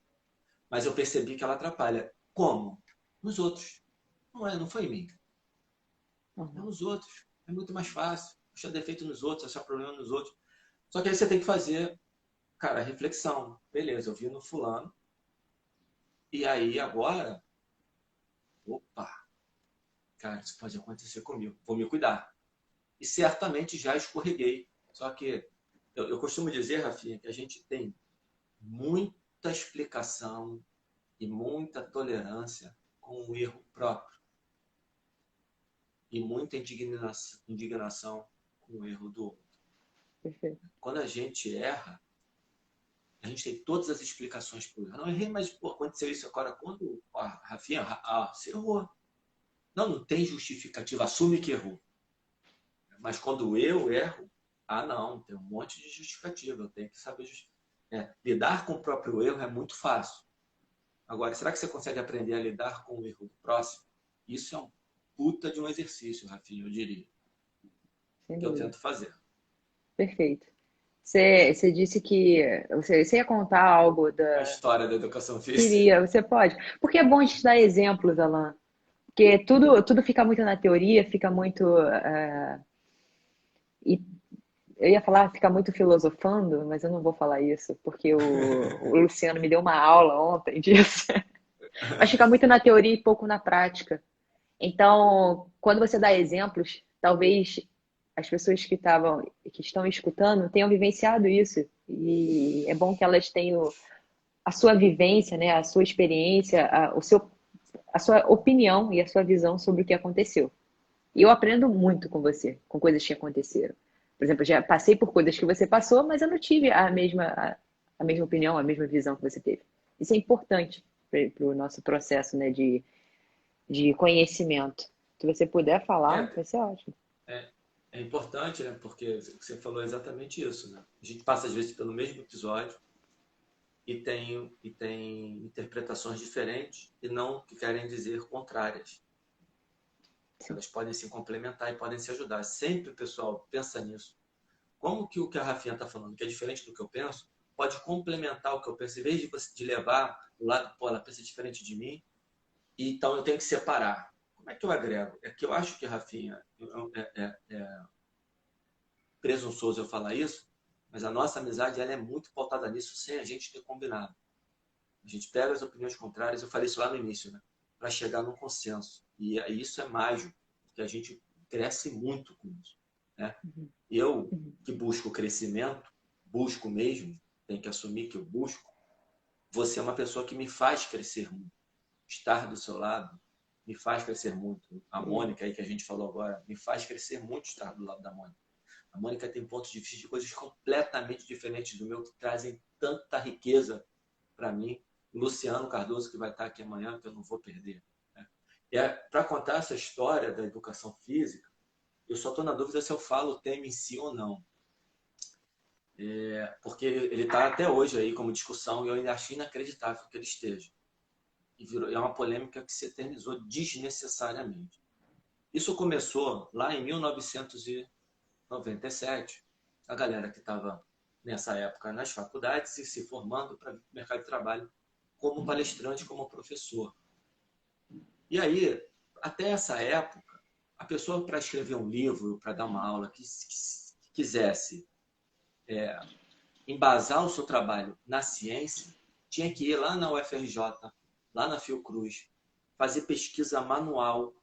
S2: Mas eu percebi que ela atrapalha. Como? Nos outros. Não foi em mim. É
S1: Uhum.
S2: nos outros. É muito mais fácil. Achar defeito nos outros, achar problema nos outros. Só que aí você tem que fazer, cara, reflexão. Beleza, eu vi no fulano. E aí agora, opa, cara, isso pode acontecer comigo. Vou me cuidar. E certamente já escorreguei. Só que eu costumo dizer, Rafinha, que a gente tem muita explicação e muita tolerância com o erro próprio e muita indignação com o erro do outro.
S1: Perfeito.
S2: Quando a gente erra, a gente tem todas as explicações para o erro. Não errei, mas pô, aconteceu isso agora. Quando, Rafinha, você errou. Não tem justificativa, assume que errou. Mas quando eu erro, não, tem um monte de justificativa, eu tenho que saber lidar com o próprio erro é muito fácil. Agora, será que você consegue aprender a lidar com o erro do próximo? Isso é um puta de um exercício, Rafinha, eu diria,
S1: Sem
S2: que eu
S1: dúvida.
S2: tento fazer.
S1: Perfeito. Você disse que você ia contar algo
S2: A
S1: da.
S2: história da educação física.
S1: Queria, você pode. Porque é bom a gente dar exemplos, Alan. Porque tudo fica muito na teoria, fica muito. E eu ia falar, fica muito filosofando, mas eu não vou falar isso, porque o Luciano me deu uma aula ontem disso. Mas fica muito na teoria e pouco na prática. Então, quando você dá exemplos, talvez as pessoas que estão escutando tenham vivenciado isso. E é bom que elas tenham a sua vivência, né, a sua experiência, a sua opinião e a sua visão sobre o que aconteceu. E eu aprendo muito com você, com coisas que aconteceram. Por exemplo, eu já passei por coisas que você passou, mas eu não tive a mesma opinião, a mesma visão que você teve. Isso é importante para o nosso processo, né, de conhecimento. Se você puder falar,
S2: É,
S1: vai ser ótimo.
S2: é, é importante, né? Porque você falou exatamente isso, né? A gente passa, às vezes, pelo mesmo episódio e tem interpretações diferentes e não que querem dizer contrárias.
S1: Sim.
S2: Elas podem se complementar e podem se ajudar. Sempre, pessoal, pensa nisso. Como que o que a Rafinha está falando, que é diferente do que eu penso, pode complementar o que eu penso, em vez de levar o lado, pô, ela pensa diferente de mim, e então eu tenho que separar. Como é que eu agrego? É que eu acho que, Rafinha, é presunçoso eu falar isso, mas a nossa amizade ela é muito pautada nisso sem a gente ter combinado. A gente pega as opiniões contrárias, eu falei isso lá no início, né? Para chegar num consenso. E isso é mágico, porque a gente cresce muito com isso. Né?
S1: Uhum.
S2: Eu,
S1: Uhum.
S2: que busco crescimento, busco mesmo, tenho que assumir que eu busco, você é uma pessoa que me faz crescer muito. Estar do seu lado me faz crescer muito. A
S1: Obrigada.
S2: Mônica aí que a gente falou agora, me faz crescer muito estar do lado da Mônica. A Mônica tem pontos de vista de coisas completamente diferentes do meu, que trazem tanta riqueza para mim. O Luciano Cardoso, que vai estar aqui amanhã, que eu não vou perder. Né? E para contar essa história da educação física, eu só estou na dúvida se eu falo o tema em si ou não. Porque ele está até hoje aí como discussão e eu ainda acho inacreditável que ele esteja. É uma polêmica que se eternizou desnecessariamente. Isso começou lá em 1997. A galera que estava nessa época nas faculdades e se formando para o mercado de trabalho como palestrante, como professor. E aí, até essa época, a pessoa para escrever um livro, para dar uma aula, que quisesse embasar o seu trabalho na ciência, tinha que ir lá na UFRJ, lá na Fiocruz, fazer pesquisa manual,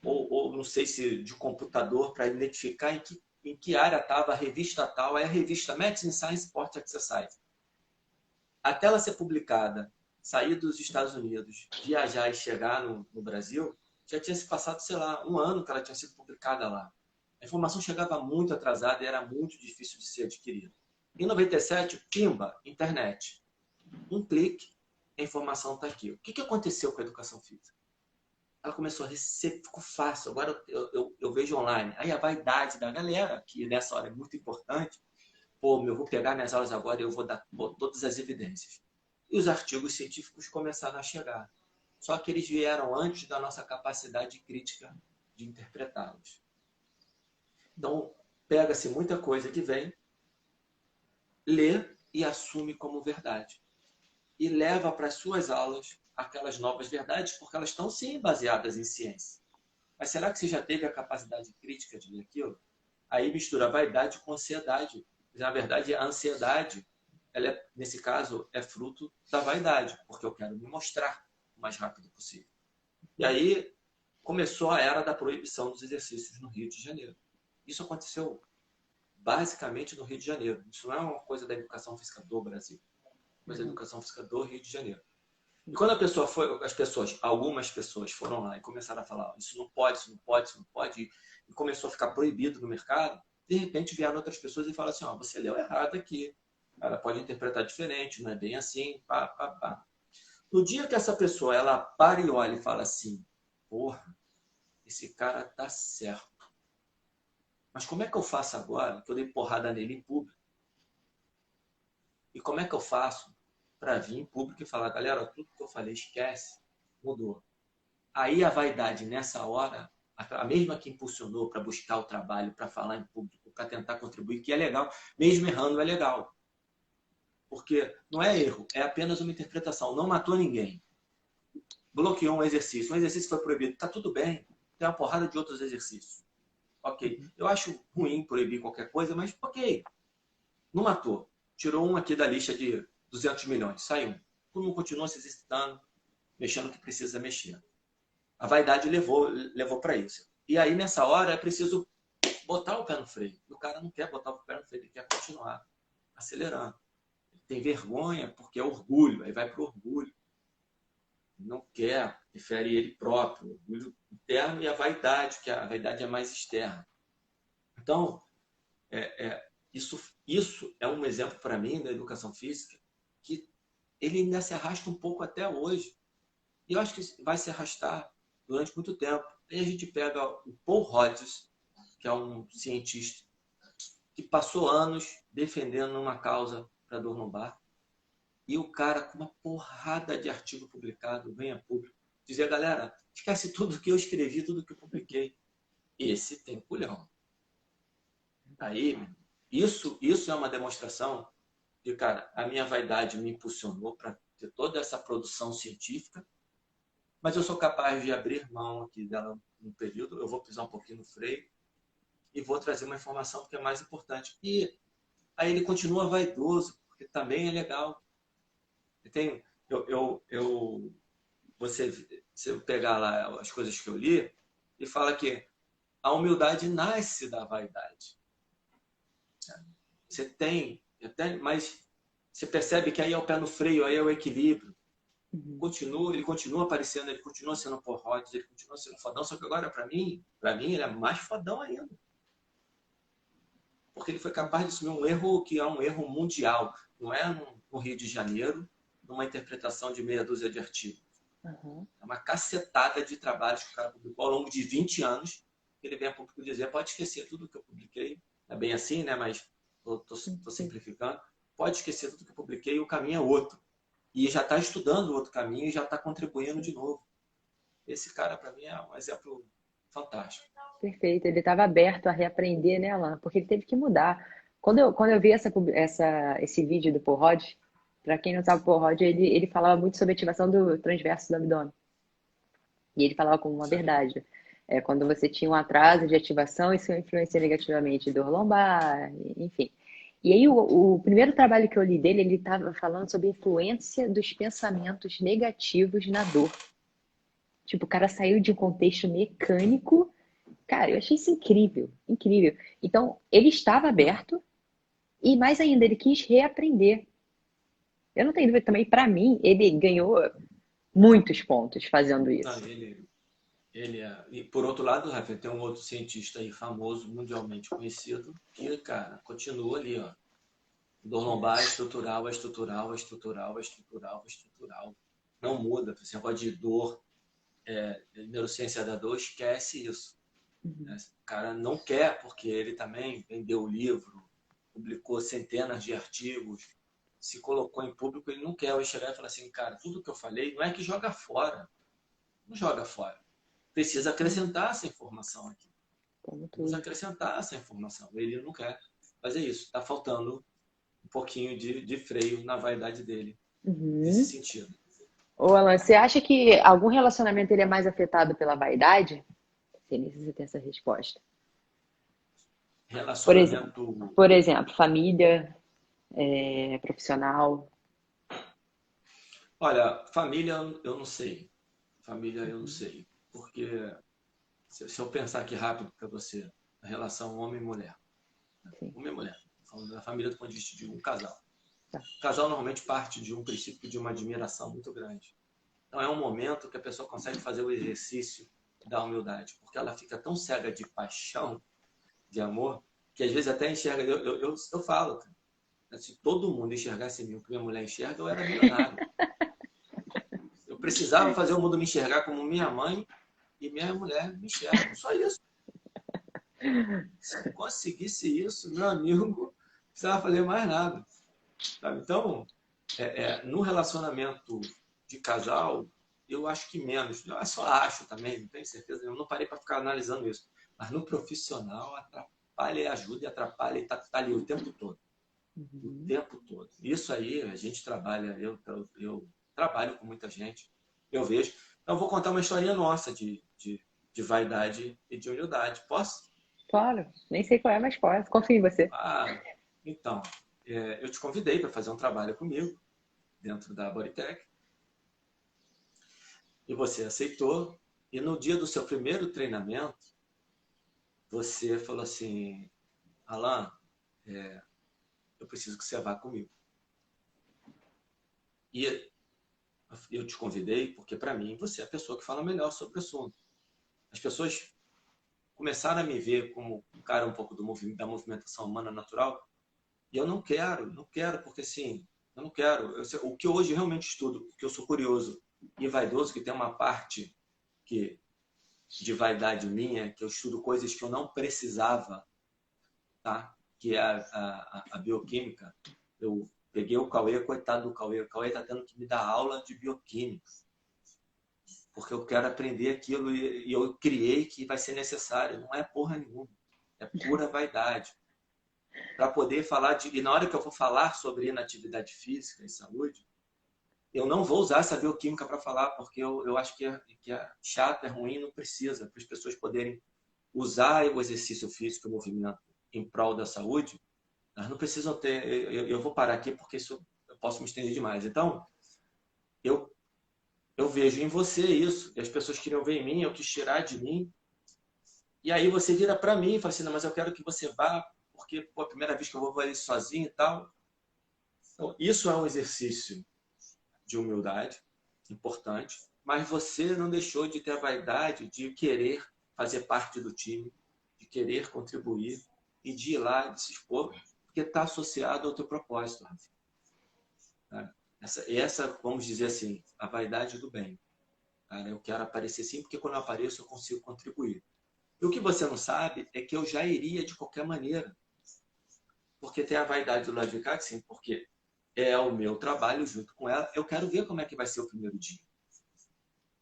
S2: ou não sei se de computador, para identificar em que área estava a revista tal, é a revista Medicine Science Sport Exercise. Até ela ser publicada, sair dos Estados Unidos, viajar e chegar no Brasil, já tinha se passado, sei lá, um ano que ela tinha sido publicada lá. A informação chegava muito atrasada e era muito difícil de ser adquirida. Em 97, pimba, internet. Um clique, a informação está aqui. O que aconteceu com a educação física? Ela começou a receber, ficou fácil. Agora eu vejo online. Aí a vaidade da galera, que nessa hora é muito importante, pô, eu vou pegar minhas aulas agora e eu vou dar todas as evidências. E os artigos científicos começaram a chegar. Só que eles vieram antes da nossa capacidade crítica de interpretá-los. Então, pega-se muita coisa que vem, lê e assume como verdade. E leva para as suas aulas aquelas novas verdades, porque elas estão, sim, baseadas em ciência. Mas será que você já teve a capacidade crítica de ler aquilo? Aí mistura a vaidade com a ansiedade. Na verdade, a ansiedade, ela nesse caso, é fruto da vaidade, porque eu quero me mostrar o mais rápido possível. E aí começou a era da proibição dos exercícios no Rio de Janeiro. Isso aconteceu basicamente no Rio de Janeiro. Isso não é uma coisa da educação física do Brasil, mas da educação física do Rio de Janeiro. E quando a pessoa foi, algumas pessoas foram lá e começaram a falar, isso não pode, isso não pode, isso não pode, e começou a ficar proibido no mercado, de repente vieram outras pessoas e falaram assim, ó, você leu errado aqui, ela pode interpretar diferente, não é bem assim, pá, pá, pá. No dia que essa pessoa, ela para e olha e fala assim, porra, esse cara tá certo. Mas como é que eu faço agora que eu dei porrada nele em público? E como é que eu faço para vir em público e falar, galera, tudo que eu falei, esquece, mudou. Aí a vaidade, nessa hora, a mesma que impulsionou para buscar o trabalho, para falar em público, para tentar contribuir, que é legal, mesmo errando é legal. Porque não é erro, é apenas uma interpretação. Não matou ninguém. Bloqueou um exercício foi proibido. Está tudo bem, tem uma porrada de outros exercícios. Ok. Eu acho ruim proibir qualquer coisa, mas ok. Não matou. Tirou um aqui da lista de 200 milhões. Saiu. Todo mundo continua se exercitando, mexendo o que precisa mexer. A vaidade levou para isso. E aí, nessa hora, é preciso botar o pé no freio. E o cara não quer botar o pé no freio, ele quer continuar acelerando. Ele tem vergonha porque é orgulho, aí vai para o orgulho. Ele não quer, prefere ele próprio, o orgulho interno e a vaidade, que a vaidade é mais externa. Então, isso é um exemplo para mim da educação física que ele ainda se arrasta um pouco até hoje. E eu acho que vai se arrastar durante muito tempo. Aí a gente pega o Paul Hodges, que é um cientista que passou anos defendendo uma causa para dor lombar, e o cara, com uma porrada de artigo publicado, vem a público, dizer, galera, esquece tudo que eu escrevi, tudo que eu publiquei. Esse tem culhão. Aí, isso é uma demonstração de, cara, a minha vaidade me impulsionou para ter toda essa produção científica, mas eu sou capaz de abrir mão aqui dela num período, eu vou pisar um pouquinho no freio e vou trazer uma informação que é mais importante. E aí ele continua vaidoso, porque também é legal. Tem, você pegar lá as coisas que eu li e fala que a humildade nasce da vaidade. Você tem, mas você percebe que aí é o pé no freio, aí é o equilíbrio. Ele continua aparecendo, ele continua sendo Paul Hodges, ele continua sendo fodão, só que agora, para mim, ele é mais fodão ainda. Porque ele foi capaz de assumir um erro que é um erro mundial. Não é no Rio de Janeiro, numa interpretação de meia dúzia de artigos. É uma cacetada de trabalhos que o cara publicou ao longo de 20 anos, que ele vem a público dizer, pode esquecer tudo que eu publiquei. É bem assim, né? Mas estou simplificando. Pode esquecer tudo que eu publiquei, o caminho é outro. E já está estudando o outro caminho e já está contribuindo de novo. Esse cara, para mim, é um exemplo fantástico.
S1: Perfeito. Ele estava aberto a reaprender, né, Alan? Porque ele teve que mudar. Quando eu vi esse vídeo do Paul Hodges, para quem não sabe, o Paul Hodges, ele falava muito sobre a ativação do transverso do abdômen. E ele falava como uma verdade. Quando você tinha um atraso de ativação, isso influencia negativamente dor lombar, enfim. E aí, o primeiro trabalho que eu li dele, ele estava falando sobre a influência dos pensamentos negativos na dor. Tipo, o cara saiu de um contexto mecânico. Cara, eu achei isso incrível, incrível. Então, ele estava aberto e mais ainda, ele quis reaprender. Eu não tenho dúvida também, para mim, ele ganhou muitos pontos fazendo
S2: Não,
S1: isso.
S2: ele é... E por outro lado, Rafa, tem um outro cientista aí famoso, mundialmente conhecido, que, cara, continua ali, ó. Dor lombar é estrutural, é estrutural, é estrutural, é estrutural, é estrutural. Não muda. Esse negócio de dor, neurociência da dor, esquece isso.
S1: Uhum.
S2: O cara não quer, porque ele também vendeu o livro, publicou centenas de artigos, se colocou em público, ele não quer. Eu chegar e falar assim, cara, tudo que eu falei não é que joga fora. Não joga fora. Precisa acrescentar essa informação aqui.
S1: Como
S2: Vamos
S1: tudo.
S2: acrescentar essa informação. Ele não quer fazer isso. Está faltando um pouquinho de freio na vaidade dele, nesse
S1: Uhum.
S2: sentido.
S1: Ô, Alan, você acha que algum relacionamento ele é mais afetado pela vaidade? Sei nem se você tem essa resposta. Por exemplo,
S2: Relacionamento.
S1: por exemplo, família, profissional.
S2: Olha, família eu não sei. Família eu não sei. Porque se eu pensar aqui rápido para você, a relação homem e mulher.
S1: Sim,
S2: Homem e mulher. Falando da família do ponto de vista de um casal.
S1: tá.
S2: O casal normalmente parte de um princípio de uma admiração muito grande. Então é um momento que a pessoa consegue fazer o exercício da humildade, porque ela fica tão cega de paixão, de amor, que às vezes até enxerga. Eu falo, cara, se todo mundo enxergasse em mim o que minha mulher enxerga, eu era milionário. Eu precisava fazer o mundo me enxergar como minha mãe e minha mulher me enxergam. Só isso. Se conseguisse isso, meu amigo, não precisava fazer mais nada. Sabe? Então, no relacionamento de casal, eu acho que menos. Eu só acho também, não tenho certeza. Eu não parei para ficar analisando isso. Mas no profissional, atrapalha e ajuda, e atrapalha e está ali o tempo todo. O
S1: Uhum.
S2: tempo todo. Isso aí, a gente trabalha, eu trabalho com muita gente, eu vejo. Então, eu vou contar uma historinha nossa de vaidade e de humildade. Posso?
S1: Claro, nem sei qual é, mas pode. Confio em você.
S2: Ah, então, eu te convidei para fazer um trabalho comigo dentro da Bodytech e você aceitou. E no dia do seu primeiro treinamento, você falou assim, Alan, eu preciso que você vá comigo. E eu te convidei porque, para mim, você é a pessoa que fala melhor sobre o assunto. As pessoas começaram a me ver como um cara um pouco da movimentação humana natural, e eu não quero, porque assim, eu não quero. O que eu hoje realmente estudo, porque eu sou curioso e vaidoso, que tem uma parte que, de vaidade minha, que eu estudo coisas que eu não precisava, tá? Que é a bioquímica. Eu peguei o Cauê, coitado do Cauê. O Cauê está tendo que me dar aula de bioquímica, porque eu quero aprender aquilo e eu criei que vai ser necessário. Não é porra nenhuma. É pura vaidade. Para poder falar de. E na hora que eu for falar sobre inatividade física e saúde, eu não vou usar essa bioquímica para falar, porque eu acho que é chato, é ruim, não precisa. Para as pessoas poderem usar o exercício físico e o movimento em prol da saúde, elas não precisam ter. Eu vou parar aqui porque isso eu posso me estender demais. Então, eu, eu vejo em você isso, e as pessoas queriam ver em mim, eu quis tirar de mim. E aí você vira para mim e fala assim: não, mas eu quero que você vá, porque pô, a primeira vez que eu vou fazer isso sozinho e tal. Então, isso é um exercício de humildade importante, mas você não deixou de ter a vaidade de querer fazer parte do time, de querer contribuir e de ir lá, de se expor, porque está associado ao teu propósito, Rafa. Tá? Vamos dizer assim, a vaidade do bem. Cara, eu quero aparecer sim, porque quando eu apareço eu consigo contribuir. E o que você não sabe é que eu já iria de qualquer maneira, porque tem a vaidade do lado de cá, sim, porque é o meu trabalho junto com ela. Eu quero ver como é que vai ser o primeiro dia.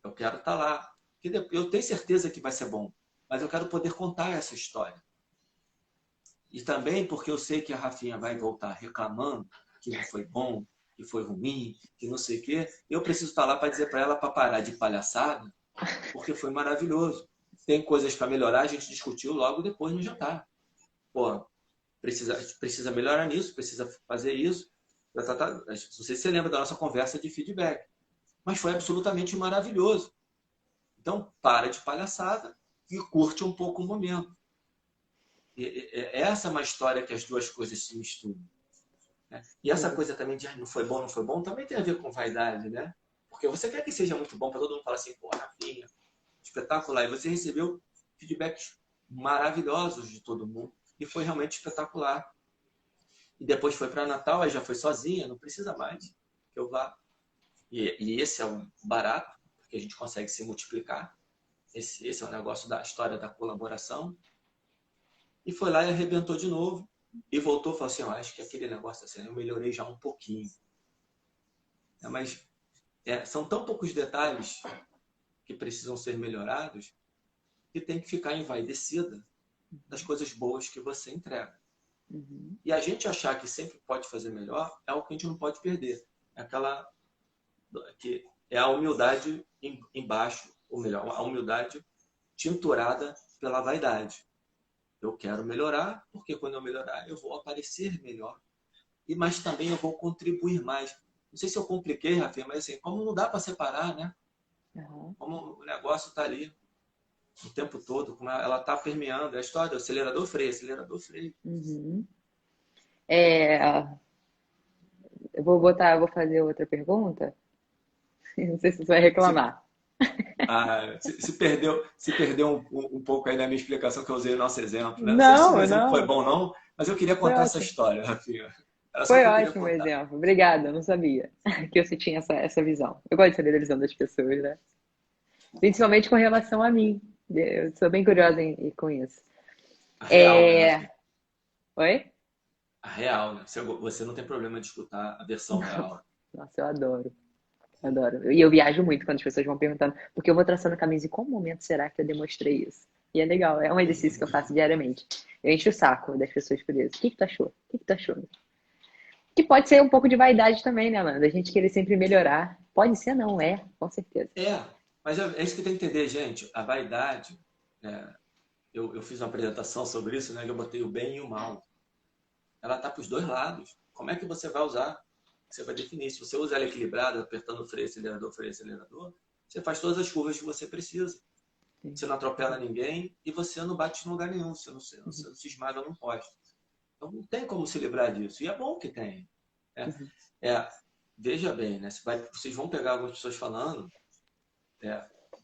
S2: Eu quero estar lá. Eu tenho certeza que vai ser bom, mas eu quero poder contar essa história. E também porque eu sei que a Rafinha vai voltar reclamando que não foi bom, que foi ruim, que não sei o quê. Eu preciso estar lá para dizer para ela para parar de palhaçada, porque foi maravilhoso. Tem coisas para melhorar, a gente discutiu logo depois no jantar. Pô, precisa melhorar nisso, precisa fazer isso. Não sei se você lembra da nossa conversa de feedback, mas foi absolutamente maravilhoso. Então, para de palhaçada e curte um pouco o momento. Essa é uma história que as duas coisas se misturam. Né? E essa coisa também de não foi bom, também tem a ver com vaidade, né? Porque você quer que seja muito bom para todo mundo falar assim, pô, Rafinha, espetacular. E você recebeu feedbacks maravilhosos de todo mundo. E foi realmente espetacular. E depois foi para Natal, aí já foi sozinha, não precisa mais que eu vá. E esse é um barato, porque a gente consegue se multiplicar. Esse é o negócio da história da colaboração. E foi lá e arrebentou de novo. E voltou e falou assim, acho que aquele negócio assim, eu melhorei já um pouquinho. Mas são tão poucos detalhes que precisam ser melhorados que tem que ficar envaidecida das coisas boas que você entrega.
S1: Uhum.
S2: E a gente achar que sempre pode fazer melhor é o que a gente não pode perder. É aquela que é a humildade embaixo, ou melhor, a humildade tinturada pela vaidade. Eu quero melhorar, porque quando eu melhorar, eu vou aparecer melhor. Mas também eu vou contribuir mais. Não sei se eu compliquei, Rafinha, mas assim, como não dá para separar, né?
S1: Uhum.
S2: Como o negócio está ali o tempo todo, como ela está permeando. É a história do acelerador, freio, acelerador, freio.
S1: Uhum. É, eu vou fazer outra pergunta. Não sei se você vai
S2: Se,
S1: reclamar.
S2: se perdeu um pouco aí na minha explicação que eu usei o nosso exemplo, né? Não sei se o
S1: Não,
S2: exemplo foi
S1: não.
S2: bom ou não, mas eu queria
S1: Foi
S2: contar essa
S1: ótimo.
S2: história, Rafinha. Era só
S1: Foi
S2: que eu queria
S1: ótimo o
S2: contar.
S1: exemplo. Obrigada, eu não sabia que você tinha essa visão. Eu gosto de saber da visão das pessoas, né? Principalmente com relação a mim. Eu sou bem curiosa com isso.
S2: A real, né,
S1: É...
S2: Rafinha?
S1: Oi?
S2: A real, né? Você não tem problema de escutar a versão real.
S1: Nossa, eu adoro. Adoro. E eu viajo muito quando as pessoas vão perguntando, porque eu vou traçando a camisa em qual momento será que eu demonstrei isso? E é legal, é um exercício que eu faço diariamente. Eu encho o saco das pessoas por isso. O que que tu achou? O que que tu achou? Que pode ser um pouco de vaidade também, né, Amanda? A gente querer sempre melhorar. Pode ser, não, com certeza.
S2: Mas é isso que tem que entender, gente. A vaidade, é, eu fiz uma apresentação sobre isso, né? Que eu botei o bem e o mal. Ela está para os dois lados. Como é que você vai usar? Você vai definir. Se você usa ela equilibrada, apertando freio, acelerador, você faz todas as curvas que você precisa.
S1: Sim.
S2: Você não atropela ninguém e você não bate em lugar nenhum. Você não se esmaga num poste. Então não tem como se livrar disso. E é bom que tem. Né?
S1: Uhum.
S2: Veja bem, né? Vocês vão pegar algumas pessoas falando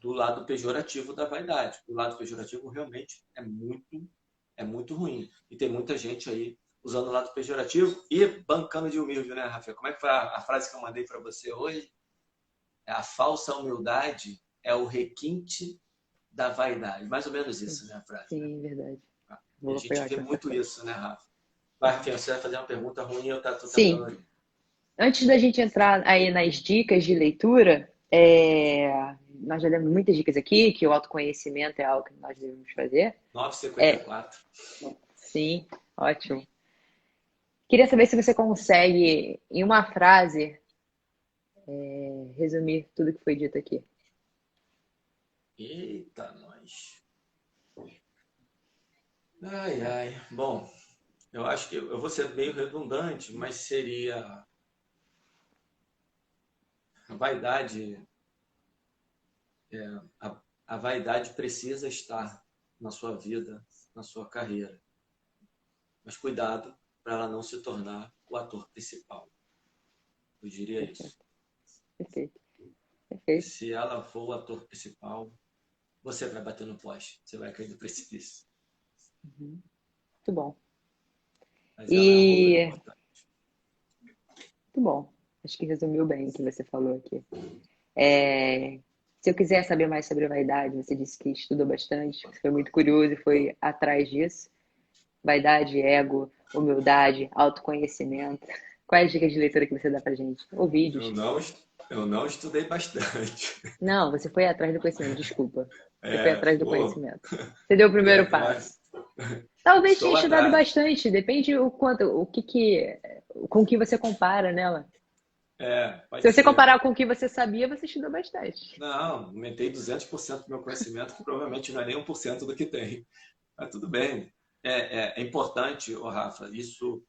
S2: do lado pejorativo da vaidade. O lado pejorativo realmente é muito ruim. E tem muita gente aí usando o lado pejorativo e bancando de humilde, né, Rafael? Como é que foi a frase que eu mandei para você hoje? A falsa humildade é o requinte da vaidade. Mais ou menos
S1: Sim,
S2: isso, né, a frase, né?
S1: sim, verdade.
S2: E a
S1: Foi
S2: gente vê
S1: ótima essa
S2: muito
S1: frase.
S2: isso, né, Rafa? Vai, Rafael, você vai fazer uma pergunta ruim e eu tô
S1: Sim,
S2: tentando.
S1: antes da gente entrar aí nas dicas de leitura, nós já demos muitas dicas aqui, que o autoconhecimento é algo que nós devemos fazer. É,
S2: 9h54.
S1: sim, ótimo. Queria saber se você consegue, em uma frase, resumir tudo que foi dito aqui.
S2: Eita, nós. Ai, ai. Bom, eu acho que eu vou ser meio redundante, mas seria a vaidade. A vaidade precisa estar na sua vida, na sua carreira. Mas cuidado para ela não se tornar o ator principal. Eu diria
S1: Perfeito,
S2: isso.
S1: perfeito, perfeito.
S2: Se ela for o ator principal, você vai bater no poste, você vai cair do precipício.
S1: Uhum. Muito bom.
S2: Mas ela é um rolo
S1: E
S2: importante.
S1: muito bom. Acho que resumiu bem o que você falou aqui. Se eu quiser saber mais sobre a vaidade, você disse que estudou bastante, você foi muito curioso e foi atrás disso. Vaidade, ego, humildade, autoconhecimento. Quais dicas de leitura que você dá pra gente? Ou
S2: Eu
S1: vídeos?
S2: não, eu não estudei bastante.
S1: Não, você foi atrás do conhecimento, desculpa. Você foi
S2: É,
S1: atrás do
S2: pô,
S1: conhecimento. Você deu o primeiro passo.
S2: mas
S1: Talvez tenha
S2: estou
S1: estudado
S2: atrás.
S1: bastante, depende o quanto, com o que você compara nela.
S2: Pode
S1: Se você
S2: ser.
S1: comparar com o que você sabia, você estudou bastante.
S2: Não, aumentei 200% do meu conhecimento, que provavelmente não é nem 1% do que tem. Mas tudo bem. É importante, ô Rafa, isso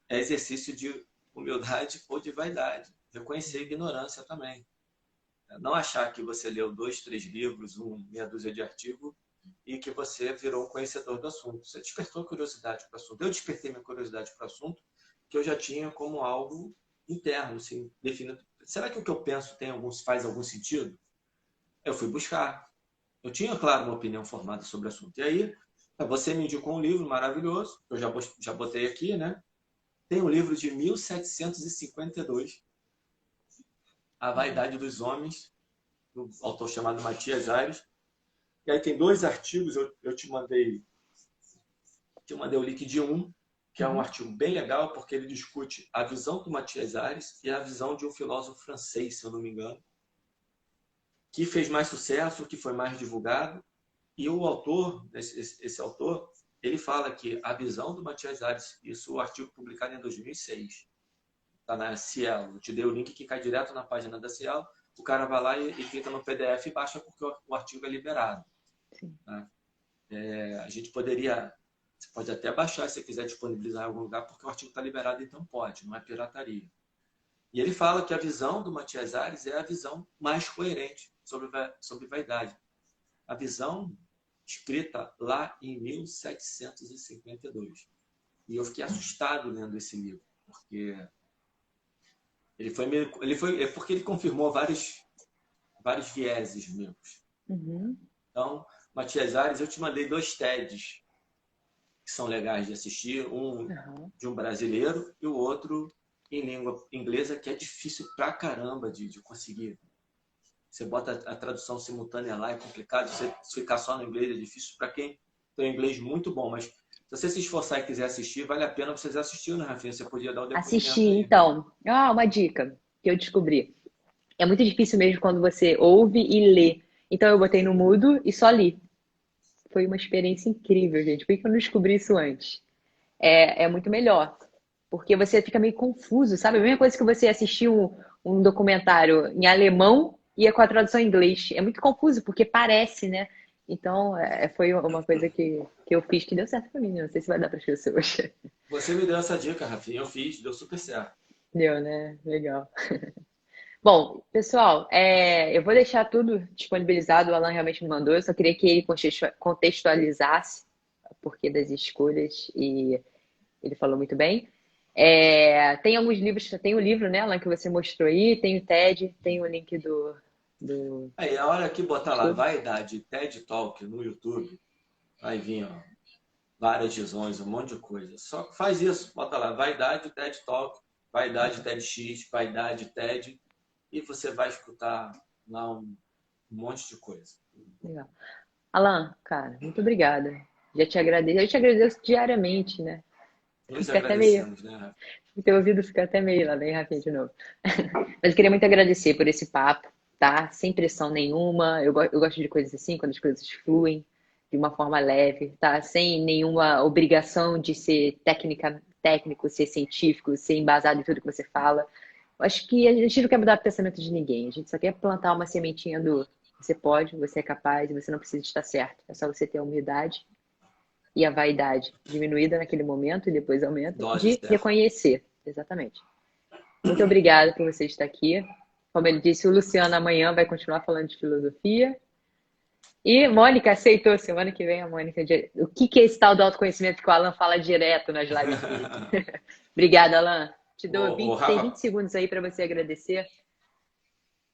S2: é exercício de humildade ou de vaidade. Reconhecer a ignorância também. Não achar que você leu 2, 3 livros, meia dúzia de artigos e que você virou um conhecedor do assunto. Você despertou curiosidade para o assunto. Eu despertei minha curiosidade para o assunto que eu já tinha como algo interno, assim, definido. Será que o que eu penso faz algum sentido? Eu fui buscar. Eu tinha, claro, uma opinião formada sobre o assunto. E aí, você me indicou um livro maravilhoso, que eu já botei aqui, né? Tem um livro de 1752, A Vaidade dos Homens, do autor chamado Matias Aires. E aí tem 2 artigos, eu te mandei o link de um, que é um artigo bem legal, porque ele discute a visão do Matias Aires e a visão de um filósofo francês, se eu não me engano, que fez mais sucesso, que foi mais divulgado. E o autor, esse autor, ele fala que a visão do Matias Aires, isso é um artigo publicado em 2006, está na Cielo. Eu te dei o link que cai direto na página da Cielo. O cara vai lá e clica no PDF e baixa porque o artigo é liberado. Né? A gente poderia, você pode até baixar se quiser disponibilizar em algum lugar, porque o artigo está liberado, então pode, não é pirataria. E ele fala que a visão do Matias Aires é a visão mais coerente sobre vaidade. A visão escrita lá em 1752. E eu fiquei assustado lendo esse livro, porque porque ele confirmou vários vieses meus. Então, Matias Aires, eu te mandei 2 TEDs que são legais de assistir, um de um brasileiro e o outro em língua inglesa, que é difícil pra caramba de conseguir. Você bota a tradução simultânea lá, é complicado. Você ficar só no inglês é difícil para quem tem um inglês muito bom. Mas se você se esforçar e quiser assistir, vale a pena vocês assistirem, né, Rafinha? Você podia dar o depoimento
S1: Assistir,
S2: aí.
S1: então. Uma dica que eu descobri. É muito difícil mesmo quando você ouve e lê. Então eu botei no mudo e só li. Foi uma experiência incrível, gente. Por que eu não descobri isso antes? É muito melhor. Porque você fica meio confuso, sabe? A mesma coisa que você assistir um documentário em alemão e é com a tradução em inglês. É muito confuso, porque parece, né? Então, foi uma coisa que eu fiz que deu certo pra mim. Não sei se vai dar para as pessoas.
S2: Você me deu essa dica, Rafinha. Eu fiz, deu super certo.
S1: Deu, né? Legal. Bom, pessoal, eu vou deixar tudo disponibilizado. O Alan realmente me mandou. Eu só queria que ele contextualizasse o porquê das escolhas e ele falou muito bem. Tem alguns livros, tem o livro, né, Alan, que você mostrou aí, tem o TED, tem o link do
S2: Aí, a hora que botar lá,
S1: estudo.
S2: Vaidade TED Talk no YouTube, vai vir, ó, várias visões, um monte de coisa. Só faz isso, bota lá, Vaidade TED Talk, Vaidade TEDx, Vaidade TED, e você vai escutar lá um monte de coisa.
S1: Legal. Alan, cara, muito obrigada. Já te agradeço. Eu te agradeço diariamente, né?
S2: Nos
S1: Fica até meio.
S2: agradecemos, né, Rafa?
S1: O teu ouvido fica até meio lá, bem rapidinho de novo. Mas eu queria muito agradecer por esse papo, tá? Sem pressão nenhuma. Eu gosto de coisas assim, quando as coisas fluem de uma forma leve, tá? Sem nenhuma obrigação de ser técnico, ser científico, ser embasado em tudo que você fala. Eu acho que a gente não quer mudar o pensamento de ninguém. A gente só quer plantar uma sementinha do você pode, você é capaz e você não precisa estar certo. É só você ter a humildade e a vaidade diminuída naquele momento e depois aumenta,
S2: Dose
S1: de
S2: certa.
S1: reconhecer. Exatamente. Muito obrigada por você estar aqui. Como ele disse, o Luciano amanhã vai continuar falando de filosofia. E Mônica aceitou, semana que vem a Mônica. O que é esse tal do autoconhecimento que o Alan fala direto nas lives dele? Obrigada, Alan. Te dou tem 20
S2: Rafa,
S1: segundos aí para você agradecer.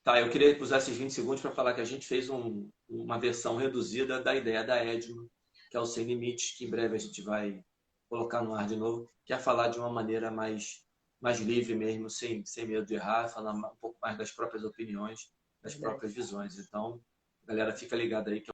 S2: tá, eu queria usar esses 20 segundos para falar que a gente fez uma versão reduzida da ideia da Edma, que é o Sem Limites, que em breve a gente vai colocar no ar de novo, que é falar de uma maneira mais livre mesmo, sem medo de errar, falar um pouco mais das próprias opiniões, das
S1: Verdade.
S2: próprias visões. Então, galera, fica ligada aí que